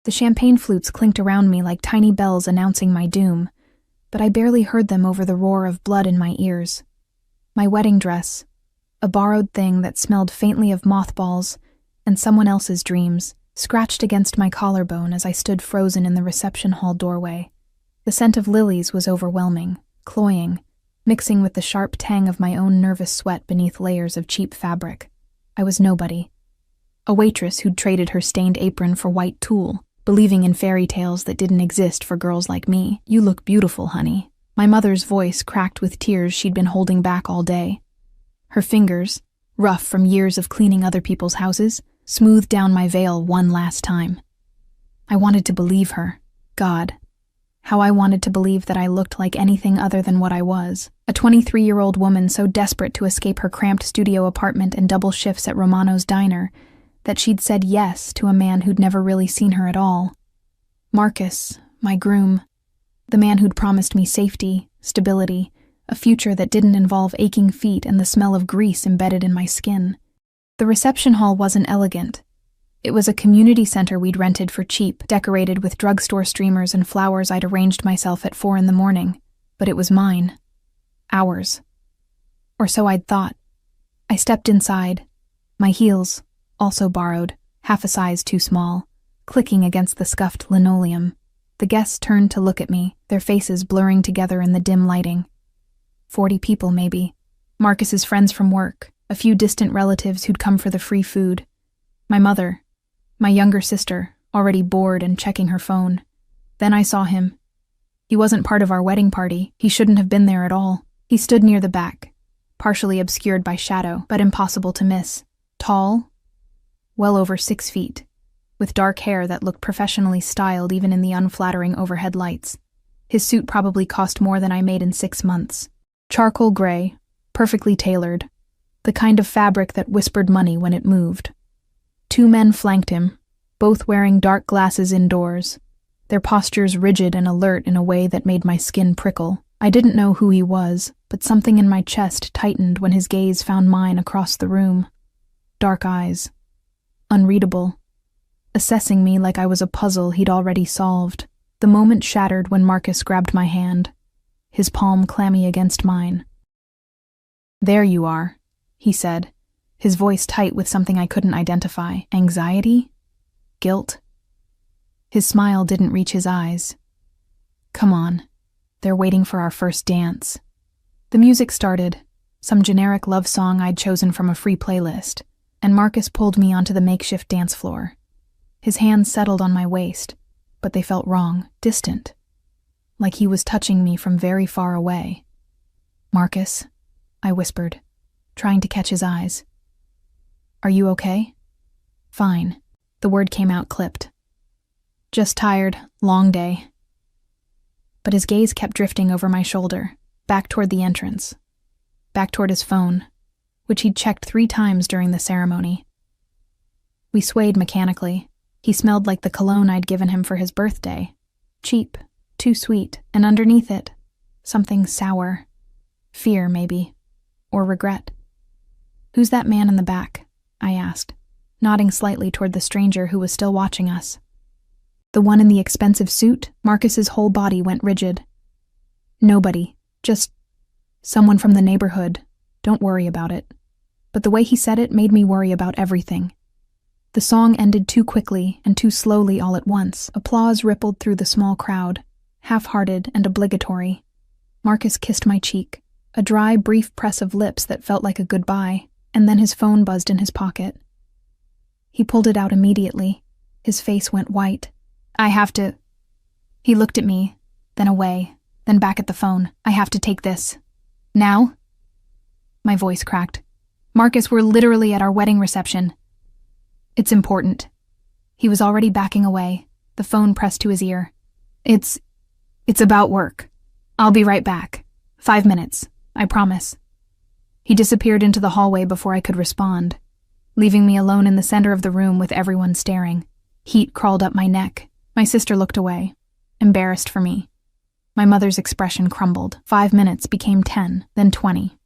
The champagne flutes clinked around me like tiny bells announcing my doom, but I barely heard them over the roar of blood in my ears. My wedding dress, a borrowed thing that smelled faintly of mothballs and someone else's dreams, scratched against my collarbone as I stood frozen in the reception hall doorway. The scent of lilies was overwhelming, cloying, mixing with the sharp tang of my own nervous sweat beneath layers of cheap fabric. I was nobody. A waitress who'd traded her stained apron for white tulle, believing in fairy tales that didn't exist for girls like me. "You look beautiful, honey." My mother's voice cracked with tears she'd been holding back all day. Her fingers, rough from years of cleaning other people's houses, smoothed down my veil one last time. I wanted to believe her. God, how I wanted to believe that I looked like anything other than what I was. A 23-year-old woman so desperate to escape her cramped studio apartment and double shifts at Romano's diner that she'd said yes to a man who'd never really seen her at all. Marcus, my groom, the man who'd promised me safety, stability, a future that didn't involve aching feet and the smell of grease embedded in my skin. The reception hall wasn't elegant. It was a community center we'd rented for cheap, decorated with drugstore streamers and flowers I'd arranged myself at 4 a.m, but it was mine. Ours. Or so I'd thought. I stepped inside, my heels, also borrowed, half a size too small, clicking against the scuffed linoleum. The guests turned to look at me, their faces blurring together in the dim lighting. 40 people, maybe. Marcus's friends from work, a few distant relatives who'd come for the free food. My mother, my younger sister, already bored and checking her phone. Then I saw him. He wasn't part of our wedding party. He shouldn't have been there at all. He stood near the back, partially obscured by shadow, but impossible to miss. Tall, well over 6 feet, with dark hair that looked professionally styled even in the unflattering overhead lights. His suit probably cost more than I made in 6 months. Charcoal gray, perfectly tailored, the kind of fabric that whispered money when it moved. 2 men flanked him, both wearing dark glasses indoors, their postures rigid and alert in a way that made my skin prickle. I didn't know who he was, but something in my chest tightened when his gaze found mine across the room. Dark eyes. Unreadable. Assessing me like I was a puzzle he'd already solved. The moment shattered when Marcus grabbed my hand, his palm clammy against mine. "There you are," he said, his voice tight with something I couldn't identify. Anxiety? Guilt? His smile didn't reach his eyes. "Come on. They're waiting for our first dance." The music started, some generic love song I'd chosen from a free playlist, and Marcus pulled me onto the makeshift dance floor. His hands settled on my waist, but they felt wrong, distant, like he was touching me from very far away. "Marcus," I whispered, trying to catch his eyes. "Are you okay?" "Fine." The word came out clipped. "Just tired, long day." But his gaze kept drifting over my shoulder, back toward the entrance, back toward his phone, which he'd checked 3 times during the ceremony. We swayed mechanically. He smelled like the cologne I'd given him for his birthday. Cheap, too sweet, and underneath it, something sour. Fear, maybe. Or regret. "Who's that man in the back?" I asked, nodding slightly toward the stranger who was still watching us. "The one in the expensive suit?" Marcus's whole body went rigid. "Nobody. Just someone from the neighborhood. Don't worry about it." But the way he said it made me worry about everything. The song ended too quickly and too slowly all at once. Applause rippled through the small crowd, half-hearted and obligatory. Marcus kissed my cheek, a dry, brief press of lips that felt like a goodbye, and then his phone buzzed in his pocket. He pulled it out immediately. His face went white. "I have to..." He looked at me, then away, then back at the phone. "I have to take this. Now?" My voice cracked. "Marcus, we're literally at our wedding reception." "It's important." He was already backing away, the phone pressed to his ear. It's about work. I'll be right back. 5 minutes, I promise." He disappeared into the hallway before I could respond, leaving me alone in the center of the room with everyone staring. Heat crawled up my neck. My sister looked away, embarrassed for me. My mother's expression crumbled. 5 minutes became 10, then 20.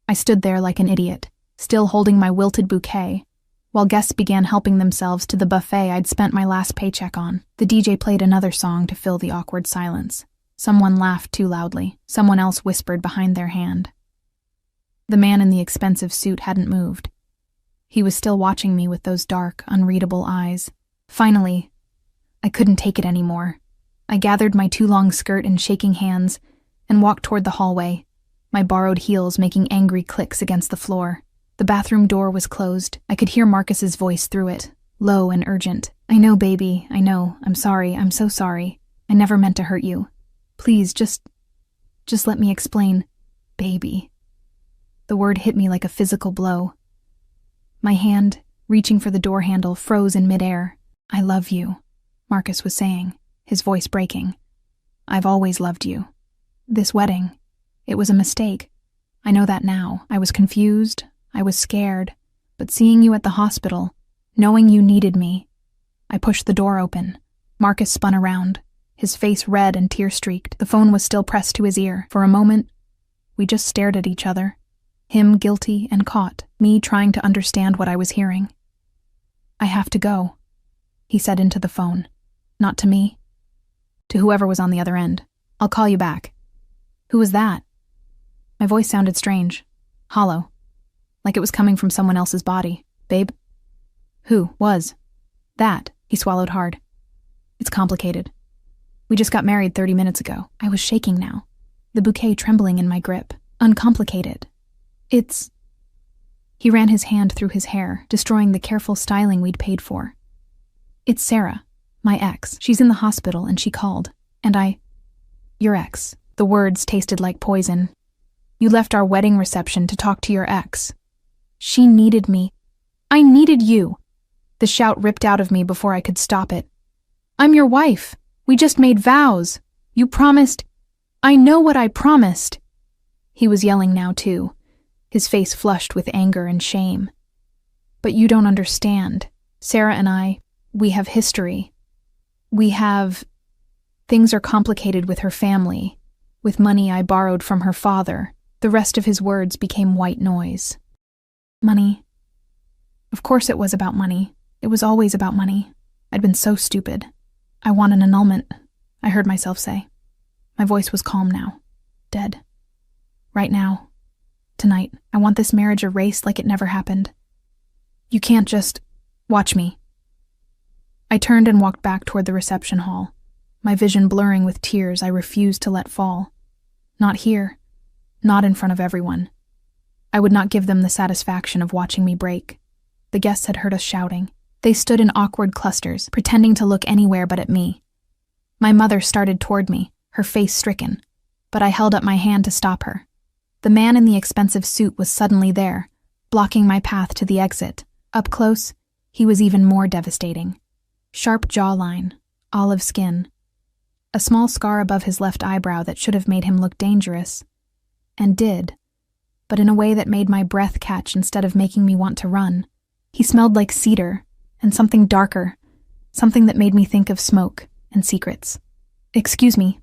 I stood there like an idiot, still holding my wilted bouquet, while guests began helping themselves to the buffet I'd spent my last paycheck on. The DJ played another song to fill the awkward silence. Someone laughed too loudly. Someone else whispered behind their hand. The man in the expensive suit hadn't moved. He was still watching me with those dark, unreadable eyes. Finally, I couldn't take it anymore. I gathered my too long skirt in shaking hands and walked toward the hallway, my borrowed heels making angry clicks against the floor. The bathroom door was closed. I could hear Marcus's voice through it, low and urgent. "I know, baby, I know. I'm sorry. I'm so sorry. I never meant to hurt you. Please, just let me explain. Baby." The word hit me like a physical blow. My hand, reaching for the door handle, froze in midair. "I love you," Marcus was saying, his voice breaking. "I've always loved you. This wedding, it was a mistake. I know that now. I was confused. I was scared. But seeing you at the hospital, knowing you needed me..." I pushed the door open. Marcus spun around, his face red and tear-streaked. The phone was still pressed to his ear. For a moment, we just stared at each other. Him guilty and caught, me trying to understand what I was hearing. "I have to go," he said into the phone. Not to me. To whoever was on the other end. "I'll call you back." "Who was that?" My voice sounded strange, hollow, like it was coming from someone else's body. "Babe?" "Who was that?" He swallowed hard. "It's complicated. We just got married 30 minutes ago." I was shaking now, the bouquet trembling in my grip. "Uncomplicated. It's..." He ran his hand through his hair, destroying the careful styling we'd paid for. "It's Sarah, my ex. She's in the hospital and she called. And your ex." The words tasted like poison. "You left our wedding reception to talk to your ex. She needed me. I needed you." The shout ripped out of me before I could stop it. "I'm your wife. We just made vows. You promised. I know what I promised." He was yelling now too, his face flushed with anger and shame. "But you don't understand. Sarah and I, we have history. Things are complicated with her family, with money I borrowed from her father." The rest of his words became white noise. "Money. Of course it was about money. It was always about money. I'd been so stupid. I want an annulment," I heard myself say. My voice was calm now. "Dead. Right now. Tonight. I want this marriage erased like it never happened. You can't just... watch me." I turned and walked back toward the reception hall, my vision blurring with tears I refused to let fall. Not here. Not in front of everyone. I would not give them the satisfaction of watching me break. The guests had heard us shouting. They stood in awkward clusters, pretending to look anywhere but at me. My mother started toward me, her face stricken, but I held up my hand to stop her. The man in the expensive suit was suddenly there, blocking my path to the exit. Up close, he was even more devastating. Sharp jawline, olive skin, a small scar above his left eyebrow that should have made him look dangerous, and did, but in a way that made my breath catch instead of making me want to run. He smelled like cedar, and something darker, something that made me think of smoke and secrets. "Excuse me,"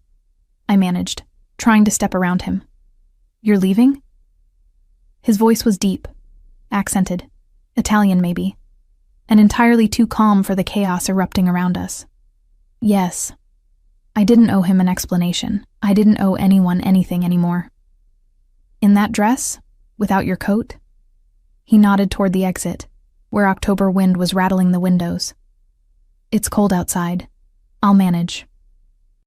I managed, trying to step around him. "You're leaving?" His voice was deep, accented, Italian maybe, and entirely too calm for the chaos erupting around us. "Yes." I didn't owe him an explanation. I didn't owe anyone anything anymore. "In that dress? Without your coat?" He nodded toward the exit, where October wind was rattling the windows. "It's cold outside. I'll manage."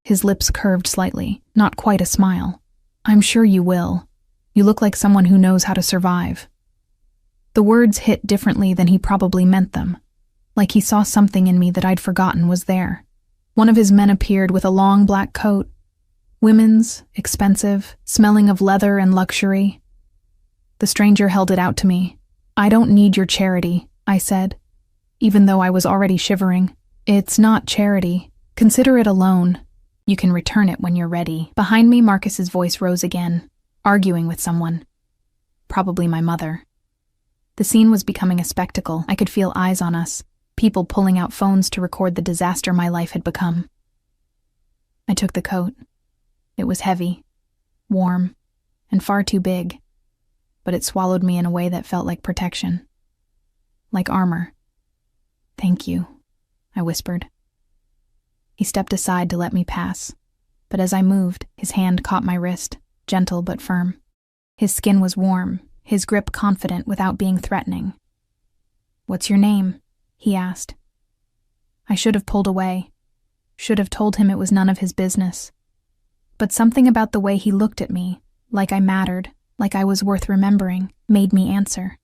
His lips curved slightly, not quite a smile. "I'm sure you will. You look like someone who knows how to survive." The words hit differently than he probably meant them, like he saw something in me that I'd forgotten was there. One of his men appeared with a long black coat. Women's, expensive, smelling of leather and luxury. The stranger held it out to me. "I don't need your charity," I said, even though I was already shivering. "It's not charity. Consider it a loan. You can return it when you're ready." Behind me, Marcus's voice rose again, arguing with someone. Probably my mother. The scene was becoming a spectacle. I could feel eyes on us, people pulling out phones to record the disaster my life had become. I took the coat. It was heavy, warm, and far too big, but it swallowed me in a way that felt like protection. Like armor. "Thank you," I whispered. He stepped aside to let me pass, but as I moved, his hand caught my wrist, gentle but firm. His skin was warm, his grip confident without being threatening. "What's your name?" he asked. I should have pulled away, should have told him it was none of his business. But something about the way he looked at me, like I mattered, like I was worth remembering, made me answer.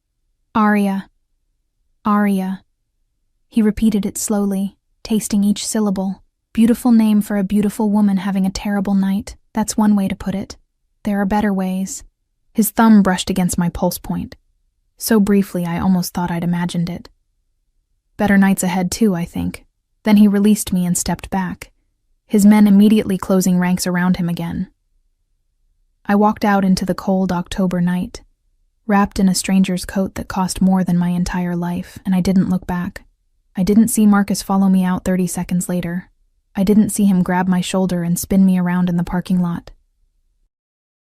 "Aria. Aria." He repeated it slowly, tasting each syllable. Beautiful name for a beautiful woman having a terrible night. That's one way to put it. There are better ways. His thumb brushed against my pulse point. So briefly I almost thought I'd imagined it. Better nights ahead too, I think. Then he released me and stepped back, his men immediately closing ranks around him again. I walked out into the cold October night, wrapped in a stranger's coat that cost more than my entire life, and I didn't look back. I didn't see Marcus follow me out 30 seconds later. I didn't see him grab my shoulder and spin me around in the parking lot.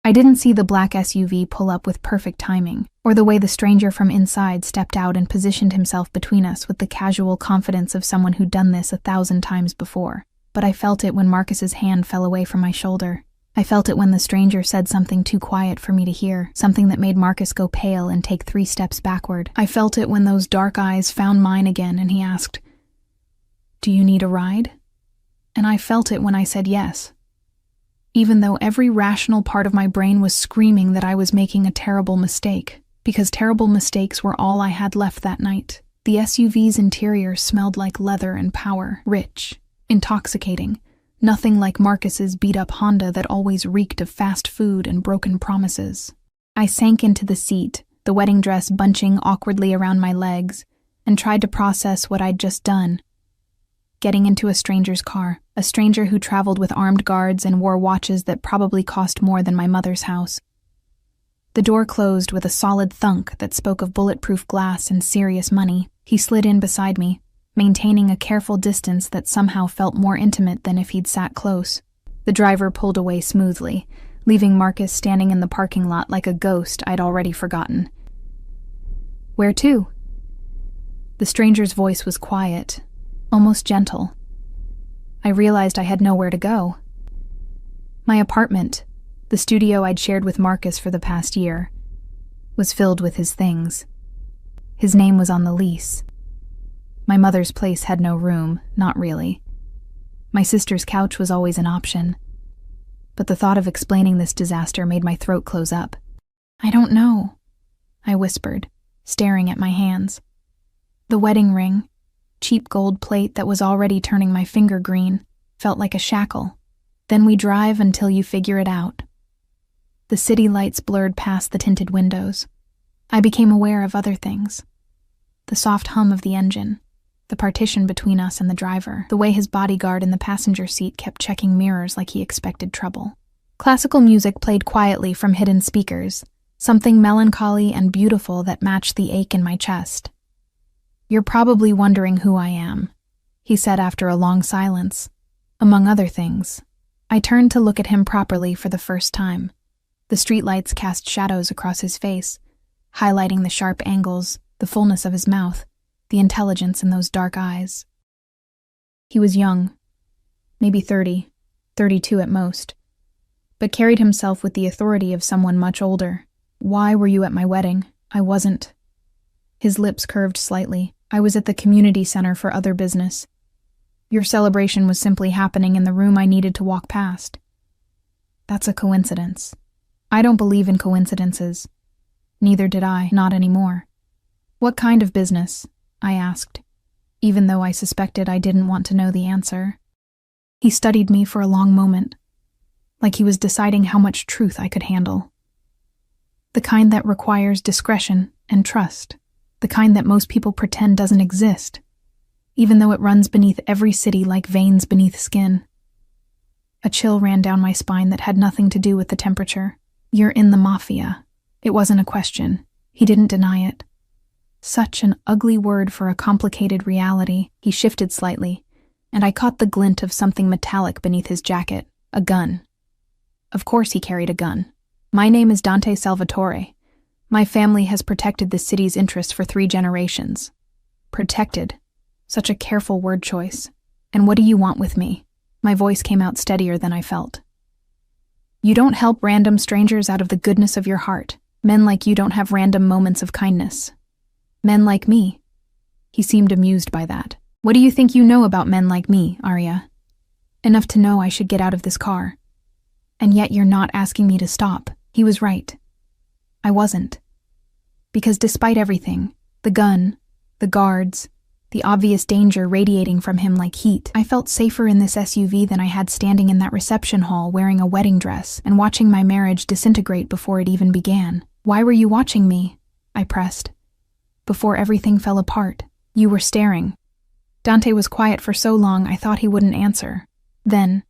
I didn't see the black SUV pull up with perfect timing, or the way the stranger from inside stepped out and positioned himself between us with the casual confidence of someone who'd done this 1,000 times before. But I felt it when Marcus's hand fell away from my shoulder. I felt it when the stranger said something too quiet for me to hear, something that made Marcus go pale and take 3 steps backward. I felt it when those dark eyes found mine again and he asked, "Do you need a ride?" And I felt it when I said yes. Even though every rational part of my brain was screaming that I was making a terrible mistake, because terrible mistakes were all I had left that night. The SUV's interior smelled like leather and power, rich, intoxicating, nothing like Marcus's beat-up Honda that always reeked of fast food and broken promises. I sank into the seat, the wedding dress bunching awkwardly around my legs, and tried to process what I'd just done. Getting into a stranger's car, a stranger who traveled with armed guards and wore watches that probably cost more than my mother's house. The door closed with a solid thunk that spoke of bulletproof glass and serious money. He slid in beside me, maintaining a careful distance that somehow felt more intimate than if he'd sat close. The driver pulled away smoothly, leaving Marcus standing in the parking lot like a ghost I'd already forgotten. "Where to?" The stranger's voice was quiet, almost gentle. I realized I had nowhere to go. My apartment, the studio I'd shared with Marcus for the past year, was filled with his things. His name was on the lease. My mother's place had no room, not really. My sister's couch was always an option. But the thought of explaining this disaster made my throat close up. "I don't know," I whispered, staring at my hands. The wedding ring, cheap gold plate that was already turning my finger green, felt like a shackle. "Then we drive until you figure it out." The city lights blurred past the tinted windows. I became aware of other things. The soft hum of the engine, the partition between us and the driver, the way his bodyguard in the passenger seat kept checking mirrors like he expected trouble. Classical music played quietly from hidden speakers, something melancholy and beautiful that matched the ache in my chest. "You're probably wondering who I am," he said after a long silence. Among other things, I turned to look at him properly for the first time. The streetlights cast shadows across his face, highlighting the sharp angles, the fullness of his mouth, the intelligence in those dark eyes. He was young, maybe 30, 32 at most, but carried himself with the authority of someone much older. "Why were you at my wedding?" "I wasn't." His lips curved slightly. "I was at the community center for other business. Your celebration was simply happening in the room I needed to walk past." "That's a coincidence." "I don't believe in coincidences." Neither did I, not anymore. "What kind of business?" I asked, even though I suspected I didn't want to know the answer. He studied me for a long moment, like he was deciding how much truth I could handle. "The kind that requires discretion and trust. The kind that most people pretend doesn't exist, even though it runs beneath every city like veins beneath skin." A chill ran down my spine that had nothing to do with the temperature. "You're in the Mafia." It wasn't a question. He didn't deny it. Such an ugly word for a complicated reality. He shifted slightly, and I caught the glint of something metallic beneath his jacket. A gun. Of course he carried a gun. "My name is Dante Salvatore. My family has protected this city's interests for 3 generations. Protected. Such a careful word choice. And what do you want with me? My voice came out steadier than I felt. You don't help random strangers out of the goodness of your heart. Men like you don't have random moments of kindness. Men like me. He seemed amused by that. What do you think you know about men like me, Arya? Enough to know I should get out of this car. And yet you're not asking me to stop. He was right. I wasn't. Because despite everything, the gun, the guards, the obvious danger radiating from him like heat, I felt safer in this SUV than I had standing in that reception hall wearing a wedding dress and watching my marriage disintegrate before it even began. Why were you watching me? I pressed. Before everything fell apart, you were staring. Dante was quiet for so long I thought he wouldn't answer. Then,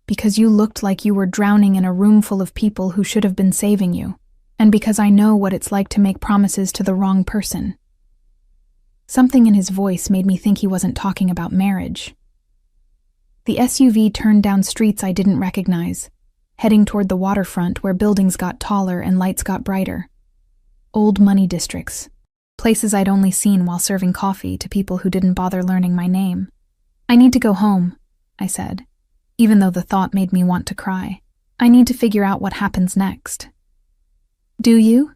because you looked like you were drowning in a room full of people who should have been saving you, and because I know what it's like to make promises to the wrong person. Something in his voice made me think he wasn't talking about marriage. The SUV turned down streets I didn't recognize, heading toward the waterfront where buildings got taller and lights got brighter. Old money districts, places I'd only seen while serving coffee to people who didn't bother learning my name. I need to go home, I said, even though the thought made me want to cry. I need to figure out what happens next. Do you?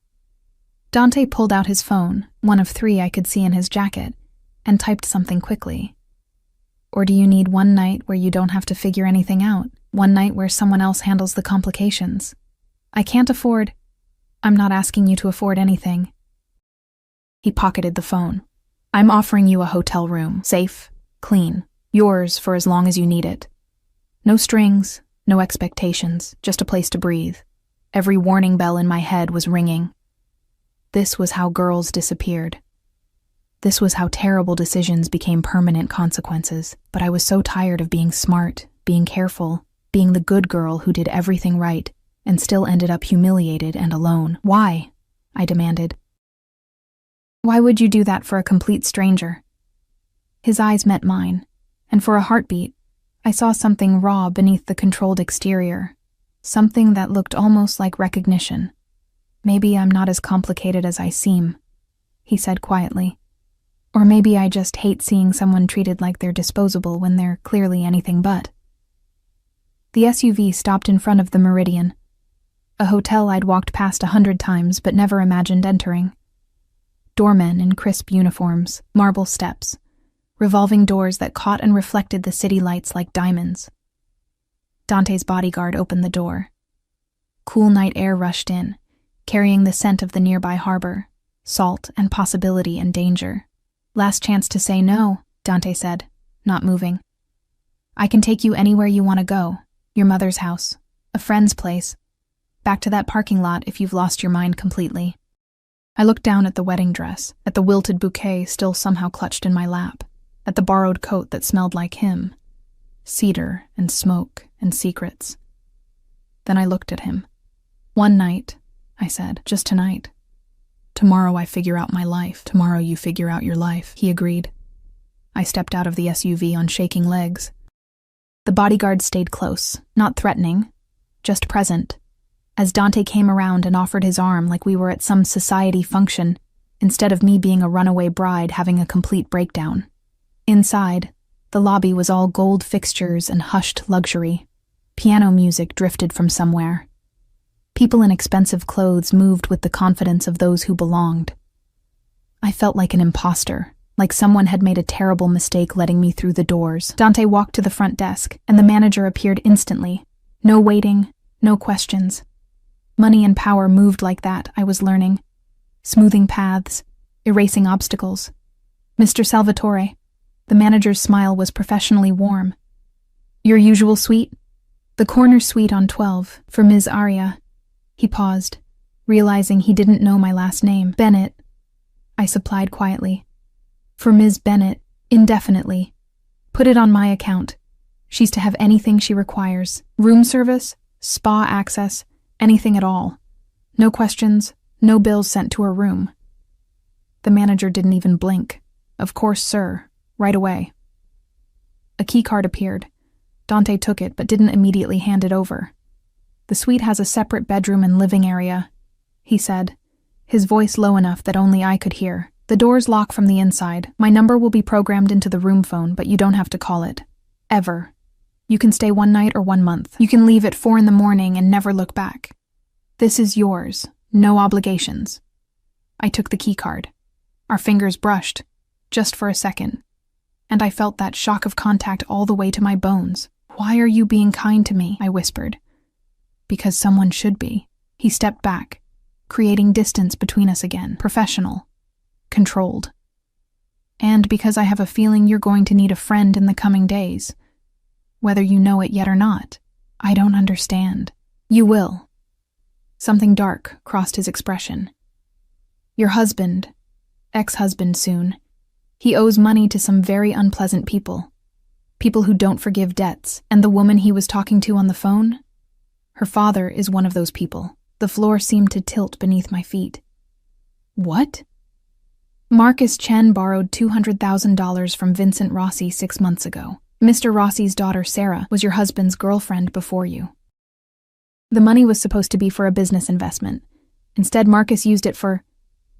Dante pulled out his phone, one of 3 I could see in his jacket, and typed something quickly. Or do you need one night where you don't have to figure anything out? One night where someone else handles the complications? I can't afford. I'm not asking you to afford anything. He pocketed the phone. I'm offering you a hotel room, safe, clean, yours for as long as you need it. No strings, no expectations, just a place to breathe. Every warning bell in my head was ringing. This was how girls disappeared. This was how terrible decisions became permanent consequences, but I was so tired of being smart, being careful, being the good girl who did everything right, and still ended up humiliated and alone. Why? I demanded. Why would you do that for a complete stranger? His eyes met mine, and for a heartbeat, I saw something raw beneath the controlled exterior, something that looked almost like recognition. Maybe I'm not as complicated as I seem, he said quietly. Or maybe I just hate seeing someone treated like they're disposable when they're clearly anything but. The SUV stopped in front of the Meridian, a hotel I'd walked past 100 times but never imagined entering. Doormen in crisp uniforms, marble steps, revolving doors that caught and reflected the city lights like diamonds. Dante's bodyguard opened the door. Cool night air rushed in, carrying the scent of the nearby harbor, salt and possibility and danger. Last chance to say no, Dante said, not moving. I can take you anywhere you want to go. Your mother's house, a friend's place, back to that parking lot if you've lost your mind completely. I looked down at the wedding dress, at the wilted bouquet still somehow clutched in my lap, at the borrowed coat that smelled like him, cedar and smoke and secrets. Then I looked at him. One night, I said, just tonight. Tomorrow I figure out my life. Tomorrow you figure out your life, he agreed. I stepped out of the SUV on shaking legs. The bodyguard stayed close, not threatening, just present, as Dante came around and offered his arm like we were at some society function, instead of me being a runaway bride having a complete breakdown. Inside, the lobby was all gold fixtures and hushed luxury. Piano music drifted from somewhere. People in expensive clothes moved with the confidence of those who belonged. I felt like an imposter, like someone had made a terrible mistake letting me through the doors. Dante walked to the front desk, and the manager appeared instantly. No waiting, no questions. Money and power moved like that, I was learning. Smoothing paths, erasing obstacles. Mr. Salvatore. The manager's smile was professionally warm. Your usual suite? The corner suite on 12, for Ms. Arya. He paused, realizing he didn't know my last name. Bennett, I supplied quietly. For Ms. Bennett, indefinitely. Put it on my account. She's to have anything she requires. Room service, spa access, anything at all. No questions, no bills sent to her room. The manager didn't even blink. Of course, sir. Right away. A keycard appeared. Dante took it but didn't immediately hand it over. The suite has a separate bedroom and living area, he said, his voice low enough that only I could hear. The doors lock from the inside. My number will be programmed into the room phone, but you don't have to call it. Ever. You can stay 1 night or 1 month. You can leave at 4 in the morning and never look back. This is yours. No obligations. I took the key card. Our fingers brushed, just for a second, and I felt that shock of contact all the way to my bones. Why are you being kind to me? I whispered. Because someone should be. He stepped back, creating distance between us again. Professional. Controlled. And because I have a feeling you're going to need a friend in the coming days. Whether you know it yet or not. I don't understand. You will. Something dark crossed his expression. Your husband, ex-husband soon, he owes money to some very unpleasant people. People who don't forgive debts. And the woman he was talking to on the phone? Her father is one of those people. The floor seemed to tilt beneath my feet. What? Marcus Chen borrowed $200,000 from Vincent Rossi 6 months ago. Mr. Rossi's daughter, Sarah, was your husband's girlfriend before you. The money was supposed to be for a business investment. Instead, Marcus used it for...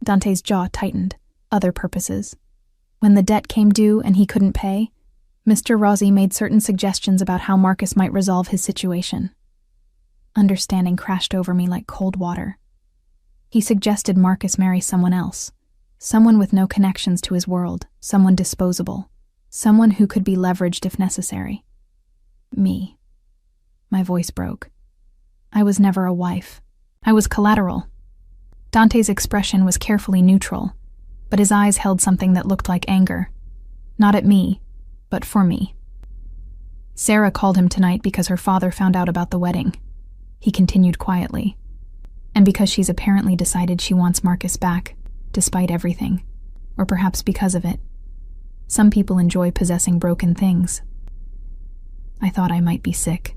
Dante's jaw tightened. Other purposes. When the debt came due and he couldn't pay, Mr. Rossi made certain suggestions about how Marcus might resolve his situation. Understanding crashed over me like cold water. He suggested Marcus marry someone else. Someone with no connections to his world. Someone disposable. Someone who could be leveraged if necessary. Me. My voice broke. I was never a wife. I was collateral. Dante's expression was carefully neutral, but his eyes held something that looked like anger. Not at me, but for me. Sarah called him tonight because her father found out about the wedding. He continued quietly. And because she's apparently decided she wants Marcus back, despite everything. Or perhaps because of it. Some people enjoy possessing broken things. I thought I might be sick.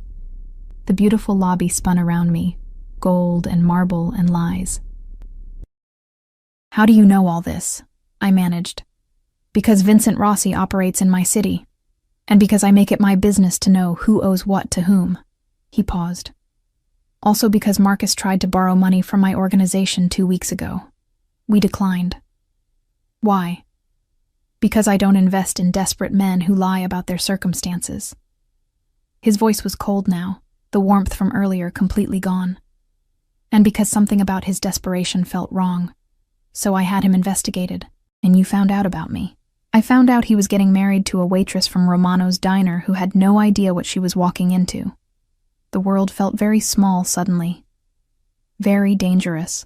The beautiful lobby spun around me, gold and marble and lies. How do you know all this? I managed. Because Vincent Rossi operates in my city, and because I make it my business to know who owes what to whom. He paused. Also because Marcus tried to borrow money from my organization 2 weeks ago. We declined. Why? Because I don't invest in desperate men who lie about their circumstances. His voice was cold now, the warmth from earlier completely gone. And because something about his desperation felt wrong. So I had him investigated, and you found out about me. I found out he was getting married to a waitress from Romano's diner who had no idea what she was walking into. The world felt very small suddenly. Very dangerous.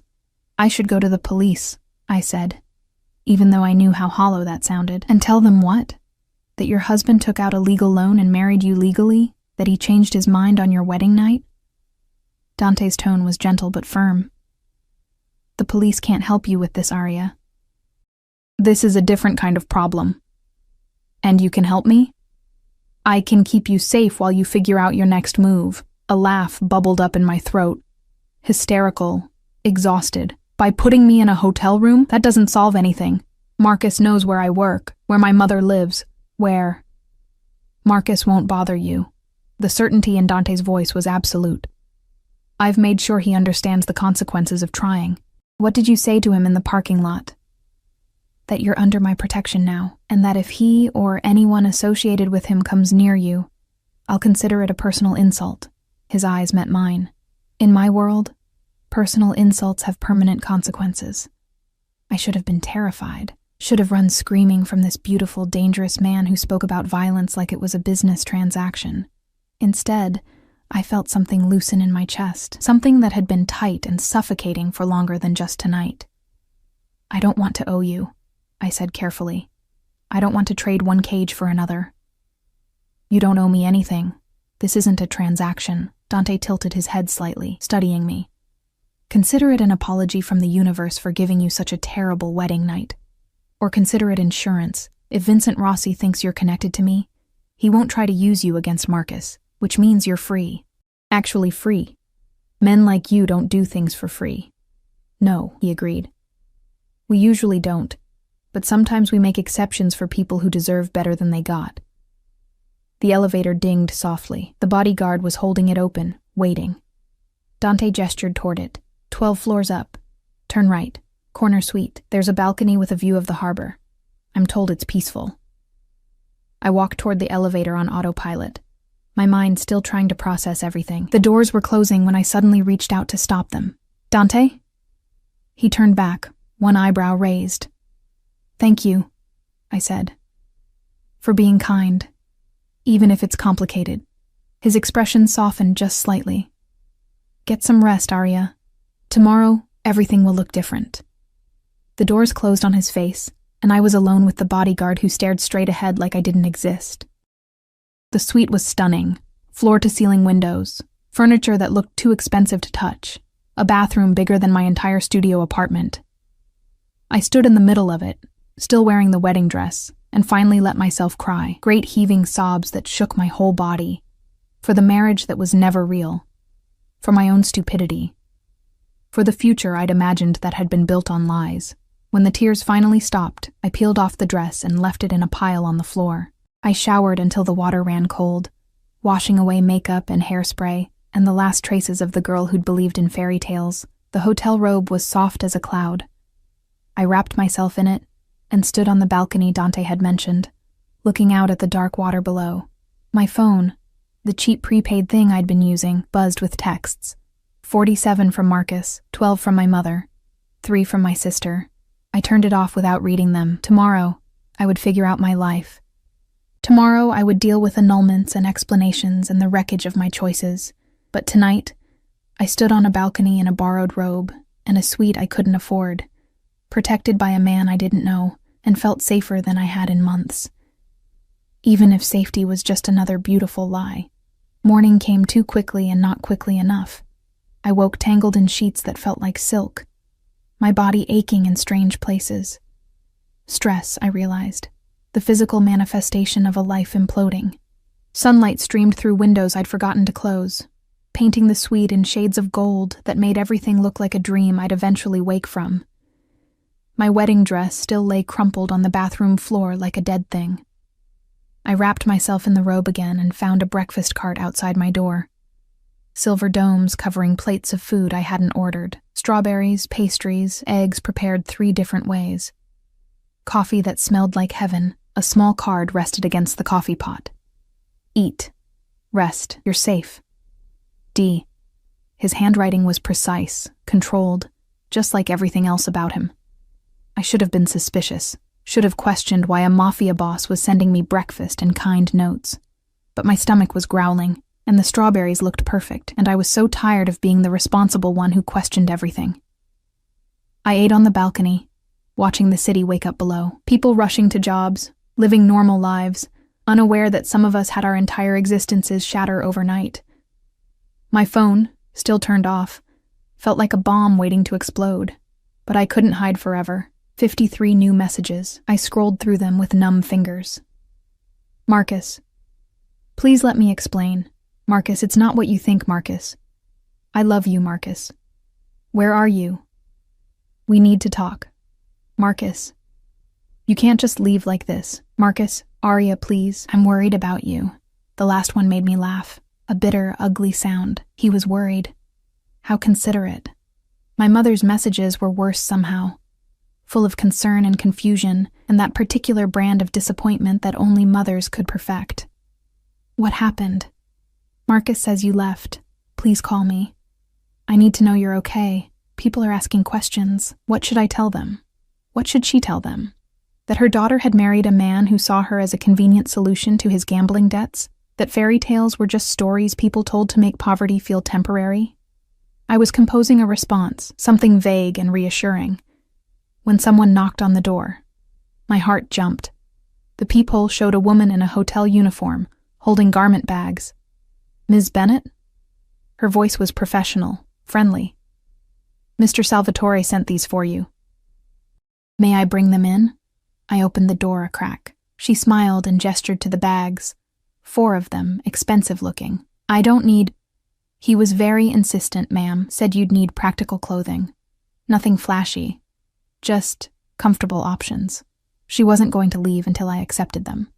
I should go to the police, I said, even though I knew how hollow that sounded. And tell them what? That your husband took out a legal loan and married you legally? That he changed his mind on your wedding night? Dante's tone was gentle but firm. The police can't help you with this, Arya. This is a different kind of problem. And you can help me? I can keep you safe while you figure out your next move. A laugh bubbled up in my throat. Hysterical. Exhausted. By putting me in a hotel room, that doesn't solve anything. Marcus knows where I work, where my mother lives, where... Marcus won't bother you. The certainty in Dante's voice was absolute. I've made sure he understands the consequences of trying. What did you say to him in the parking lot? That you're under my protection now, and that if he or anyone associated with him comes near you, I'll consider it a personal insult. His eyes met mine. In my world, personal insults have permanent consequences. I should have been terrified, should have run screaming from this beautiful, dangerous man who spoke about violence like it was a business transaction. Instead, I felt something loosen in my chest, something that had been tight and suffocating for longer than just tonight. I don't want to owe you, I said carefully. I don't want to trade one cage for another. You don't owe me anything. This isn't a transaction. Dante tilted his head slightly, studying me. Consider it an apology from the universe for giving you such a terrible wedding night. Or consider it insurance. If Vincent Rossi thinks you're connected to me, he won't try to use you against Marcus. Which means you're free. Actually free. Men like you don't do things for free. No, he agreed. We usually don't, but sometimes we make exceptions for people who deserve better than they got. The elevator dinged softly. The bodyguard was holding it open, waiting. Dante gestured toward it. 12 floors up. Turn right. Corner suite. There's a balcony with a view of the harbor. I'm told it's peaceful. I walked toward the elevator on autopilot, my mind still trying to process everything. The doors were closing when I suddenly reached out to stop them. Dante? He turned back, one eyebrow raised. Thank you, I said, for being kind, even if it's complicated. His expression softened just slightly. Get some rest, Arya. Tomorrow, everything will look different. The doors closed on his face, and I was alone with the bodyguard who stared straight ahead like I didn't exist. The suite was stunning, floor-to-ceiling windows, furniture that looked too expensive to touch, a bathroom bigger than my entire studio apartment. I stood in the middle of it, still wearing the wedding dress, and finally let myself cry, great heaving sobs that shook my whole body, for the marriage that was never real, for my own stupidity, for the future I'd imagined that had been built on lies. When the tears finally stopped, I peeled off the dress and left it in a pile on the floor. I showered until the water ran cold, washing away makeup and hairspray and the last traces of the girl who'd believed in fairy tales. The hotel robe was soft as a cloud. I wrapped myself in it and stood on the balcony Dante had mentioned, looking out at the dark water below. My phone, the cheap prepaid thing I'd been using, buzzed with texts. 47 from Marcus, 12 from my mother, 3 from my sister. I turned it off without reading them. Tomorrow, I would figure out my life. Tomorrow, I would deal with annulments and explanations and the wreckage of my choices. But tonight, I stood on a balcony in a borrowed robe and a suite I couldn't afford, protected by a man I didn't know, and felt safer than I had in months. Even if safety was just another beautiful lie. Morning came too quickly and not quickly enough. I woke tangled in sheets that felt like silk, my body aching in strange places. Stress, I realized, the physical manifestation of a life imploding. Sunlight streamed through windows I'd forgotten to close, painting the suite in shades of gold that made everything look like a dream I'd eventually wake from. My wedding dress still lay crumpled on the bathroom floor like a dead thing. I wrapped myself in the robe again and found a breakfast cart outside my door. Silver domes covering plates of food I hadn't ordered, strawberries, pastries, eggs prepared 3 different ways. Coffee that smelled like heaven. A small card rested against the coffee pot. Eat. Rest. You're safe. D. His handwriting was precise, controlled, just like everything else about him. I should have been suspicious, should have questioned why a Mafia boss was sending me breakfast and kind notes. But my stomach was growling, and the strawberries looked perfect, and I was so tired of being the responsible one who questioned everything. I ate on the balcony, watching the city wake up below. People rushing to jobs, living normal lives, unaware that some of us had our entire existences shatter overnight. My phone, still turned off, felt like a bomb waiting to explode. But I couldn't hide forever. 53 new messages. I scrolled through them with numb fingers. Marcus. Please let me explain. Marcus, it's not what you think, Marcus. I love you, Marcus. Where are you? We need to talk. Marcus. You can't just leave like this. Marcus, Arya, please. I'm worried about you. The last one made me laugh. A bitter, ugly sound. He was worried. How considerate. My mother's messages were worse somehow. Full of concern and confusion, and that particular brand of disappointment that only mothers could perfect. What happened? Marcus says you left. Please call me. I need to know you're okay. People are asking questions. What should I tell them? What should she tell them? That her daughter had married a man who saw her as a convenient solution to his gambling debts? That fairy tales were just stories people told to make poverty feel temporary? I was composing a response, something vague and reassuring, when someone knocked on the door. My heart jumped. The peephole showed a woman in a hotel uniform, holding garment bags. Ms. Bennett? Her voice was professional, friendly. Mr. Salvatore sent these for you. May I bring them in? I opened the door a crack. She smiled and gestured to the bags. 4 of them, expensive looking. I don't need... He was very insistent, ma'am, said you'd need practical clothing. Nothing flashy. Just comfortable options. She wasn't going to leave until I accepted them.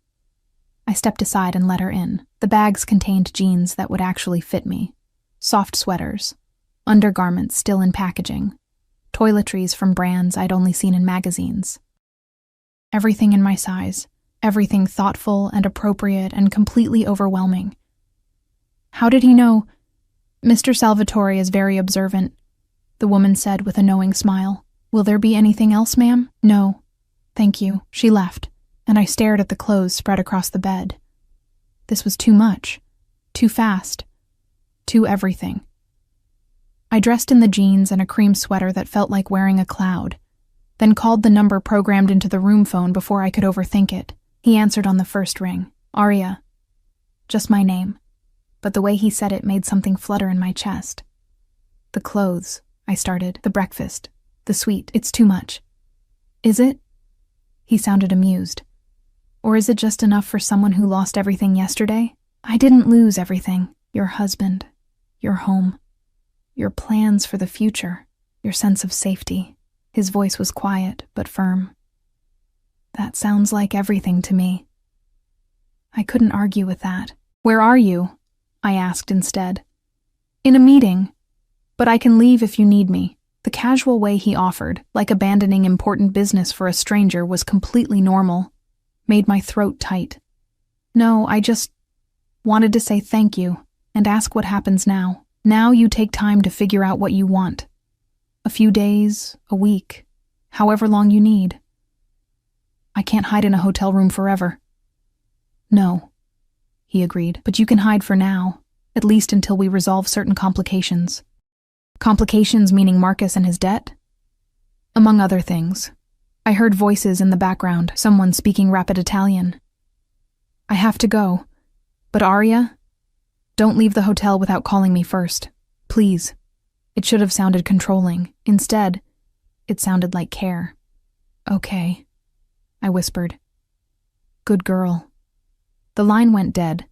I stepped aside and let her in. The bags contained jeans that would actually fit me. Soft sweaters. Undergarments still in packaging. toiletries from brands I'd only seen in magazines. Everything in my size, everything thoughtful and appropriate and completely overwhelming. How did he know? Mr. Salvatore is very observant, the woman said with a knowing smile. Will there be anything else, ma'am? No. Thank you. She left, and I stared at the clothes spread across the bed. This was too much, too fast, too everything. I dressed in the jeans and a cream sweater that felt like wearing a cloud, then called the number programmed into the room phone before I could overthink it. He answered on the first ring. Aria. Just my name. But the way he said it made something flutter in my chest. The clothes, I started. The breakfast. The suite. It's too much. Is it? He sounded amused. Or is it just enough for someone who lost everything yesterday? I didn't lose everything. Your husband. Your home. Your plans for the future. Your sense of safety. His voice was quiet, but firm. That sounds like everything to me. I couldn't argue with that. Where are you? I asked instead. In a meeting. But I can leave if you need me. The casual way he offered, like abandoning important business for a stranger, was completely normal. Made my throat tight. No, I just wanted to say thank you and ask what happens now. Now you take time to figure out what you want. A few days, a week, however long you need. I can't hide in a hotel room forever. No, he agreed, but you can hide for now, at least until we resolve certain complications. Complications meaning Marcus and his debt? Among other things. I heard voices in the background, someone speaking rapid Italian. I have to go. But Aria? Don't leave the hotel without calling me first. Please. It should have sounded controlling. Instead, it sounded like care. Okay, I whispered. Good girl. The line went dead,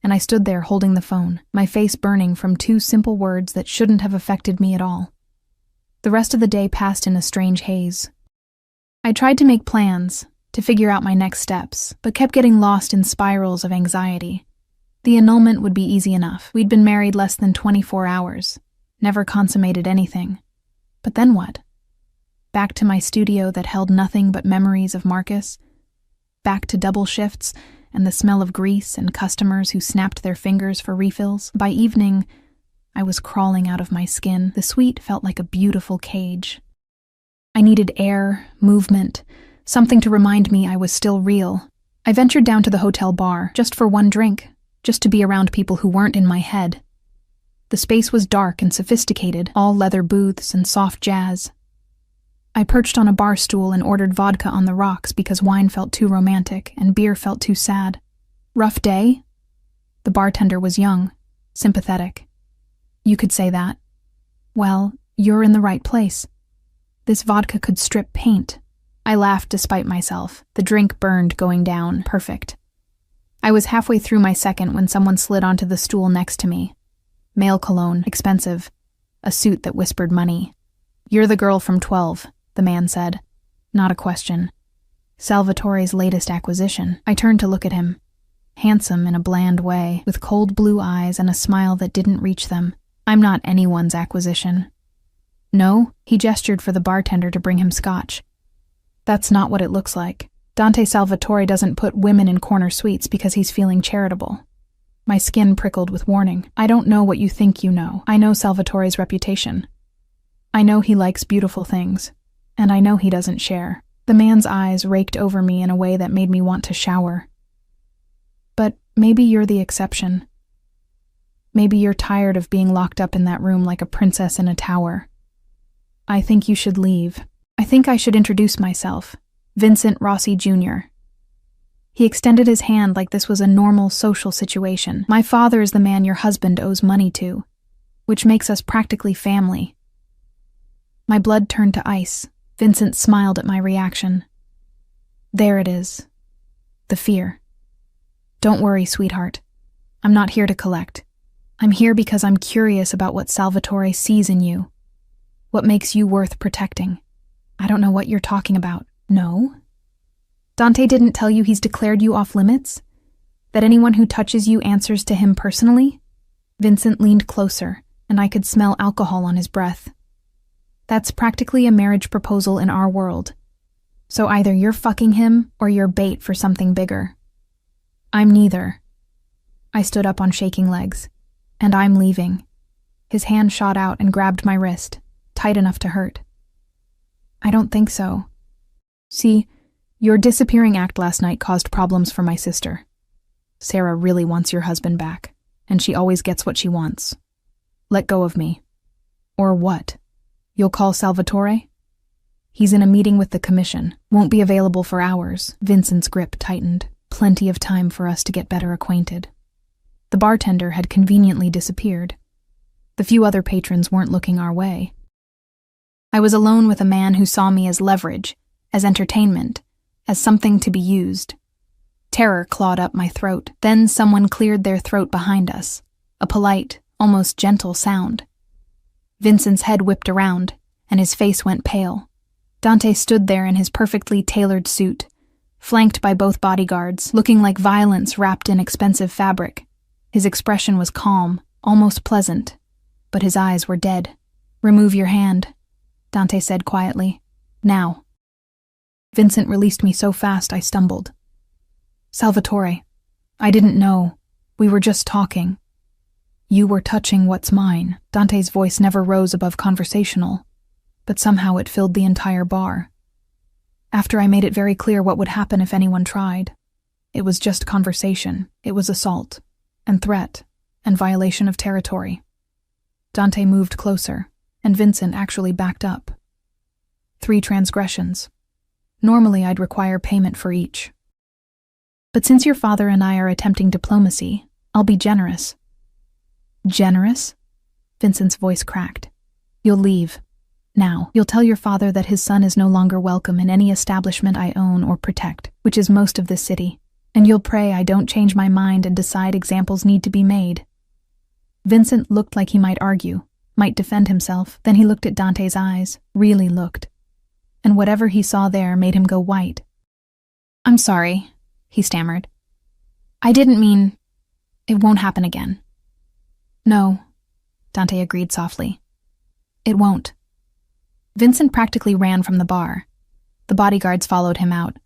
and I stood there holding the phone, my face burning from two simple words that shouldn't have affected me at all. The rest of the day passed in a strange haze. I tried to make plans, to figure out my next steps, but kept getting lost in spirals of anxiety. The annulment would be easy enough. We'd been married less than 24 hours, never consummated anything. But then what? Back to my studio that held nothing but memories of Marcus? Back to double shifts and the smell of grease and customers who snapped their fingers for refills? By evening, I was crawling out of my skin. The suite felt like a beautiful cage. I needed air, movement, something to remind me I was still real. I ventured down to the hotel bar, just for one drink, just to be around people who weren't in my head. The space was dark and sophisticated, all leather booths and soft jazz. I perched on a bar stool and ordered vodka on the rocks because wine felt too romantic and beer felt too sad. Rough day? The bartender was young, sympathetic. You could say that. Well, you're in the right place. This vodka could strip paint. I laughed despite myself. The drink burned going down. Perfect. I was halfway through my second when someone slid onto the stool next to me. Male cologne, expensive. A suit that whispered money. You're the girl from 12, the man said. Not a question. Salvatore's latest acquisition. I turned to look at him. Handsome in a bland way, with cold blue eyes and a smile that didn't reach them. I'm not anyone's acquisition. No? He gestured for the bartender to bring him scotch. That's not what it looks like. Dante Salvatore doesn't put women in corner suites because he's feeling charitable. My skin prickled with warning. I don't know what you think you know. I know Salvatore's reputation. I know he likes beautiful things. And I know he doesn't share. The man's eyes raked over me in a way that made me want to shower. But maybe you're the exception. Maybe you're tired of being locked up in that room like a princess in a tower. I think you should leave. I think I should introduce myself. Vincent Rossi Jr. He extended his hand like this was a normal social situation. My father is the man your husband owes money to, which makes us practically family. My blood turned to ice. Vincent smiled at my reaction. There it is. The fear. Don't worry, sweetheart. I'm not here to collect. I'm here because I'm curious about what Salvatore sees in you. What makes you worth protecting. I don't know what you're talking about. No? Dante didn't tell you he's declared you off limits? That anyone who touches you answers to him personally? Vincent leaned closer, and I could smell alcohol on his breath. That's practically a marriage proposal in our world. So either you're fucking him or you're bait for something bigger. I'm neither. I stood up on shaking legs. And I'm leaving. His hand shot out and grabbed my wrist, tight enough to hurt. I don't think so. See, your disappearing act last night caused problems for my sister. Sarah really wants your husband back, and she always gets what she wants. Let go of me. Or what? You'll call Salvatore? He's in a meeting with the commission. Won't be available for hours. Vincent's grip tightened. Plenty of time for us to get better acquainted. The bartender had conveniently disappeared. The few other patrons weren't looking our way. I was alone with a man who saw me as leverage, as entertainment, as something to be used. Terror clawed up my throat. Then someone cleared their throat behind us, a polite, almost gentle sound. Vincent's head whipped around, and his face went pale. Dante stood there in his perfectly tailored suit, flanked by both bodyguards, looking like violence wrapped in expensive fabric. His expression was calm, almost pleasant, but his eyes were dead. "Remove your hand," Dante said quietly. "Now." Vincent released me so fast I stumbled. "Salvatore, I didn't know. We were just talking." "You were touching what's mine." Dante's voice never rose above conversational, but somehow it filled the entire bar. After I made it very clear what would happen if anyone tried. It was just conversation. It was assault, and threat, and violation of territory. Dante moved closer, and Vincent actually backed up. 3 transgressions. Normally I'd require payment for each. But since your father and I are attempting diplomacy, I'll be generous. Generous? Vincent's voice cracked. You'll leave. Now, you'll tell your father that his son is no longer welcome in any establishment I own or protect, which is most of this city, and you'll pray I don't change my mind and decide examples need to be made. Vincent looked like he might argue, might defend himself. Then he looked at Dante's eyes, really looked. And whatever he saw there made him go white. "I'm sorry," he stammered. "I didn't mean... It won't happen again." "No," Dante agreed softly. "It won't." Vincent practically ran from the bar. The bodyguards followed him out,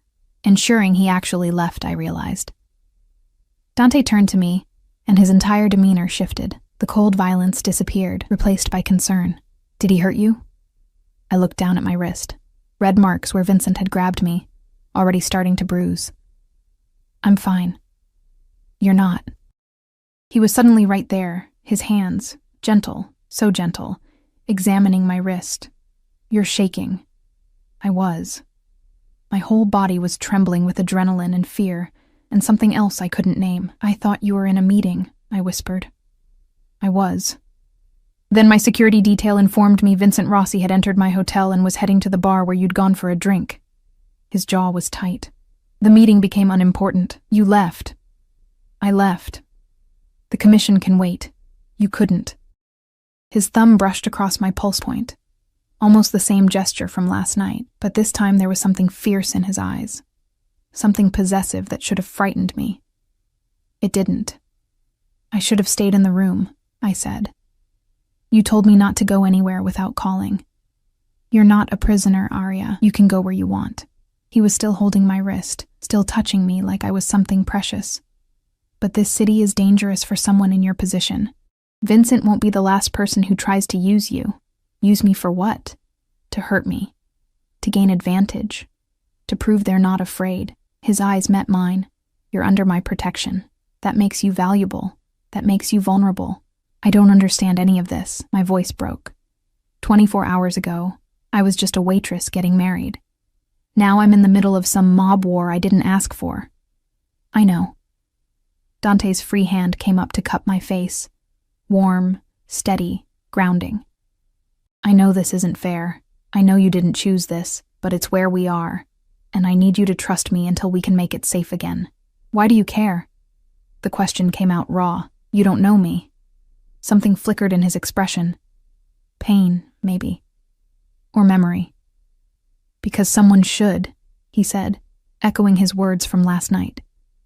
ensuring he actually left, I realized. Dante turned to me, and his entire demeanor shifted. The cold violence disappeared, replaced by concern. "Did he hurt you?" I looked down at my wrist. Red marks where Vincent had grabbed me, already starting to bruise. "I'm fine." "You're not." He was suddenly right there, his hands, gentle, so gentle, examining my wrist. "You're shaking." I was. My whole body was trembling with adrenaline and fear, and something else I couldn't name. "I thought you were in a meeting," I whispered. I was. Then my security detail informed me Vincent Rossi had entered my hotel and was heading to the bar where you'd gone for a drink. His jaw was tight. "The meeting became unimportant. You left." "I left. The commission can wait. You couldn't." His thumb brushed across my pulse point. Almost the same gesture from last night, but this time there was something fierce in his eyes. Something possessive that should have frightened me. It didn't. "I should have stayed in the room," I said. "You told me not to go anywhere without calling. You're not a prisoner, Arya. You can go where you want." He was still holding my wrist, still touching me like I was something precious. "But this city is dangerous for someone in your position. Vincent won't be the last person who tries to use you. Use me for what? To hurt me. To gain advantage. To prove they're not afraid." His eyes met mine. "You're under my protection. That makes you valuable. That makes you vulnerable." "I don't understand any of this." My voice broke. 24 hours ago, I was just a waitress getting married. Now I'm in the middle of some mob war I didn't ask for. "I know." Dante's free hand came up to cup my face. Warm, steady, grounding. "I know this isn't fair. I know you didn't choose this, but it's where we are, and I need you to trust me until we can make it safe again." "Why do you care?" The question came out raw. "You don't know me." Something flickered in his expression. Pain, maybe. Or memory. "Because someone should," he said, echoing his words from last night.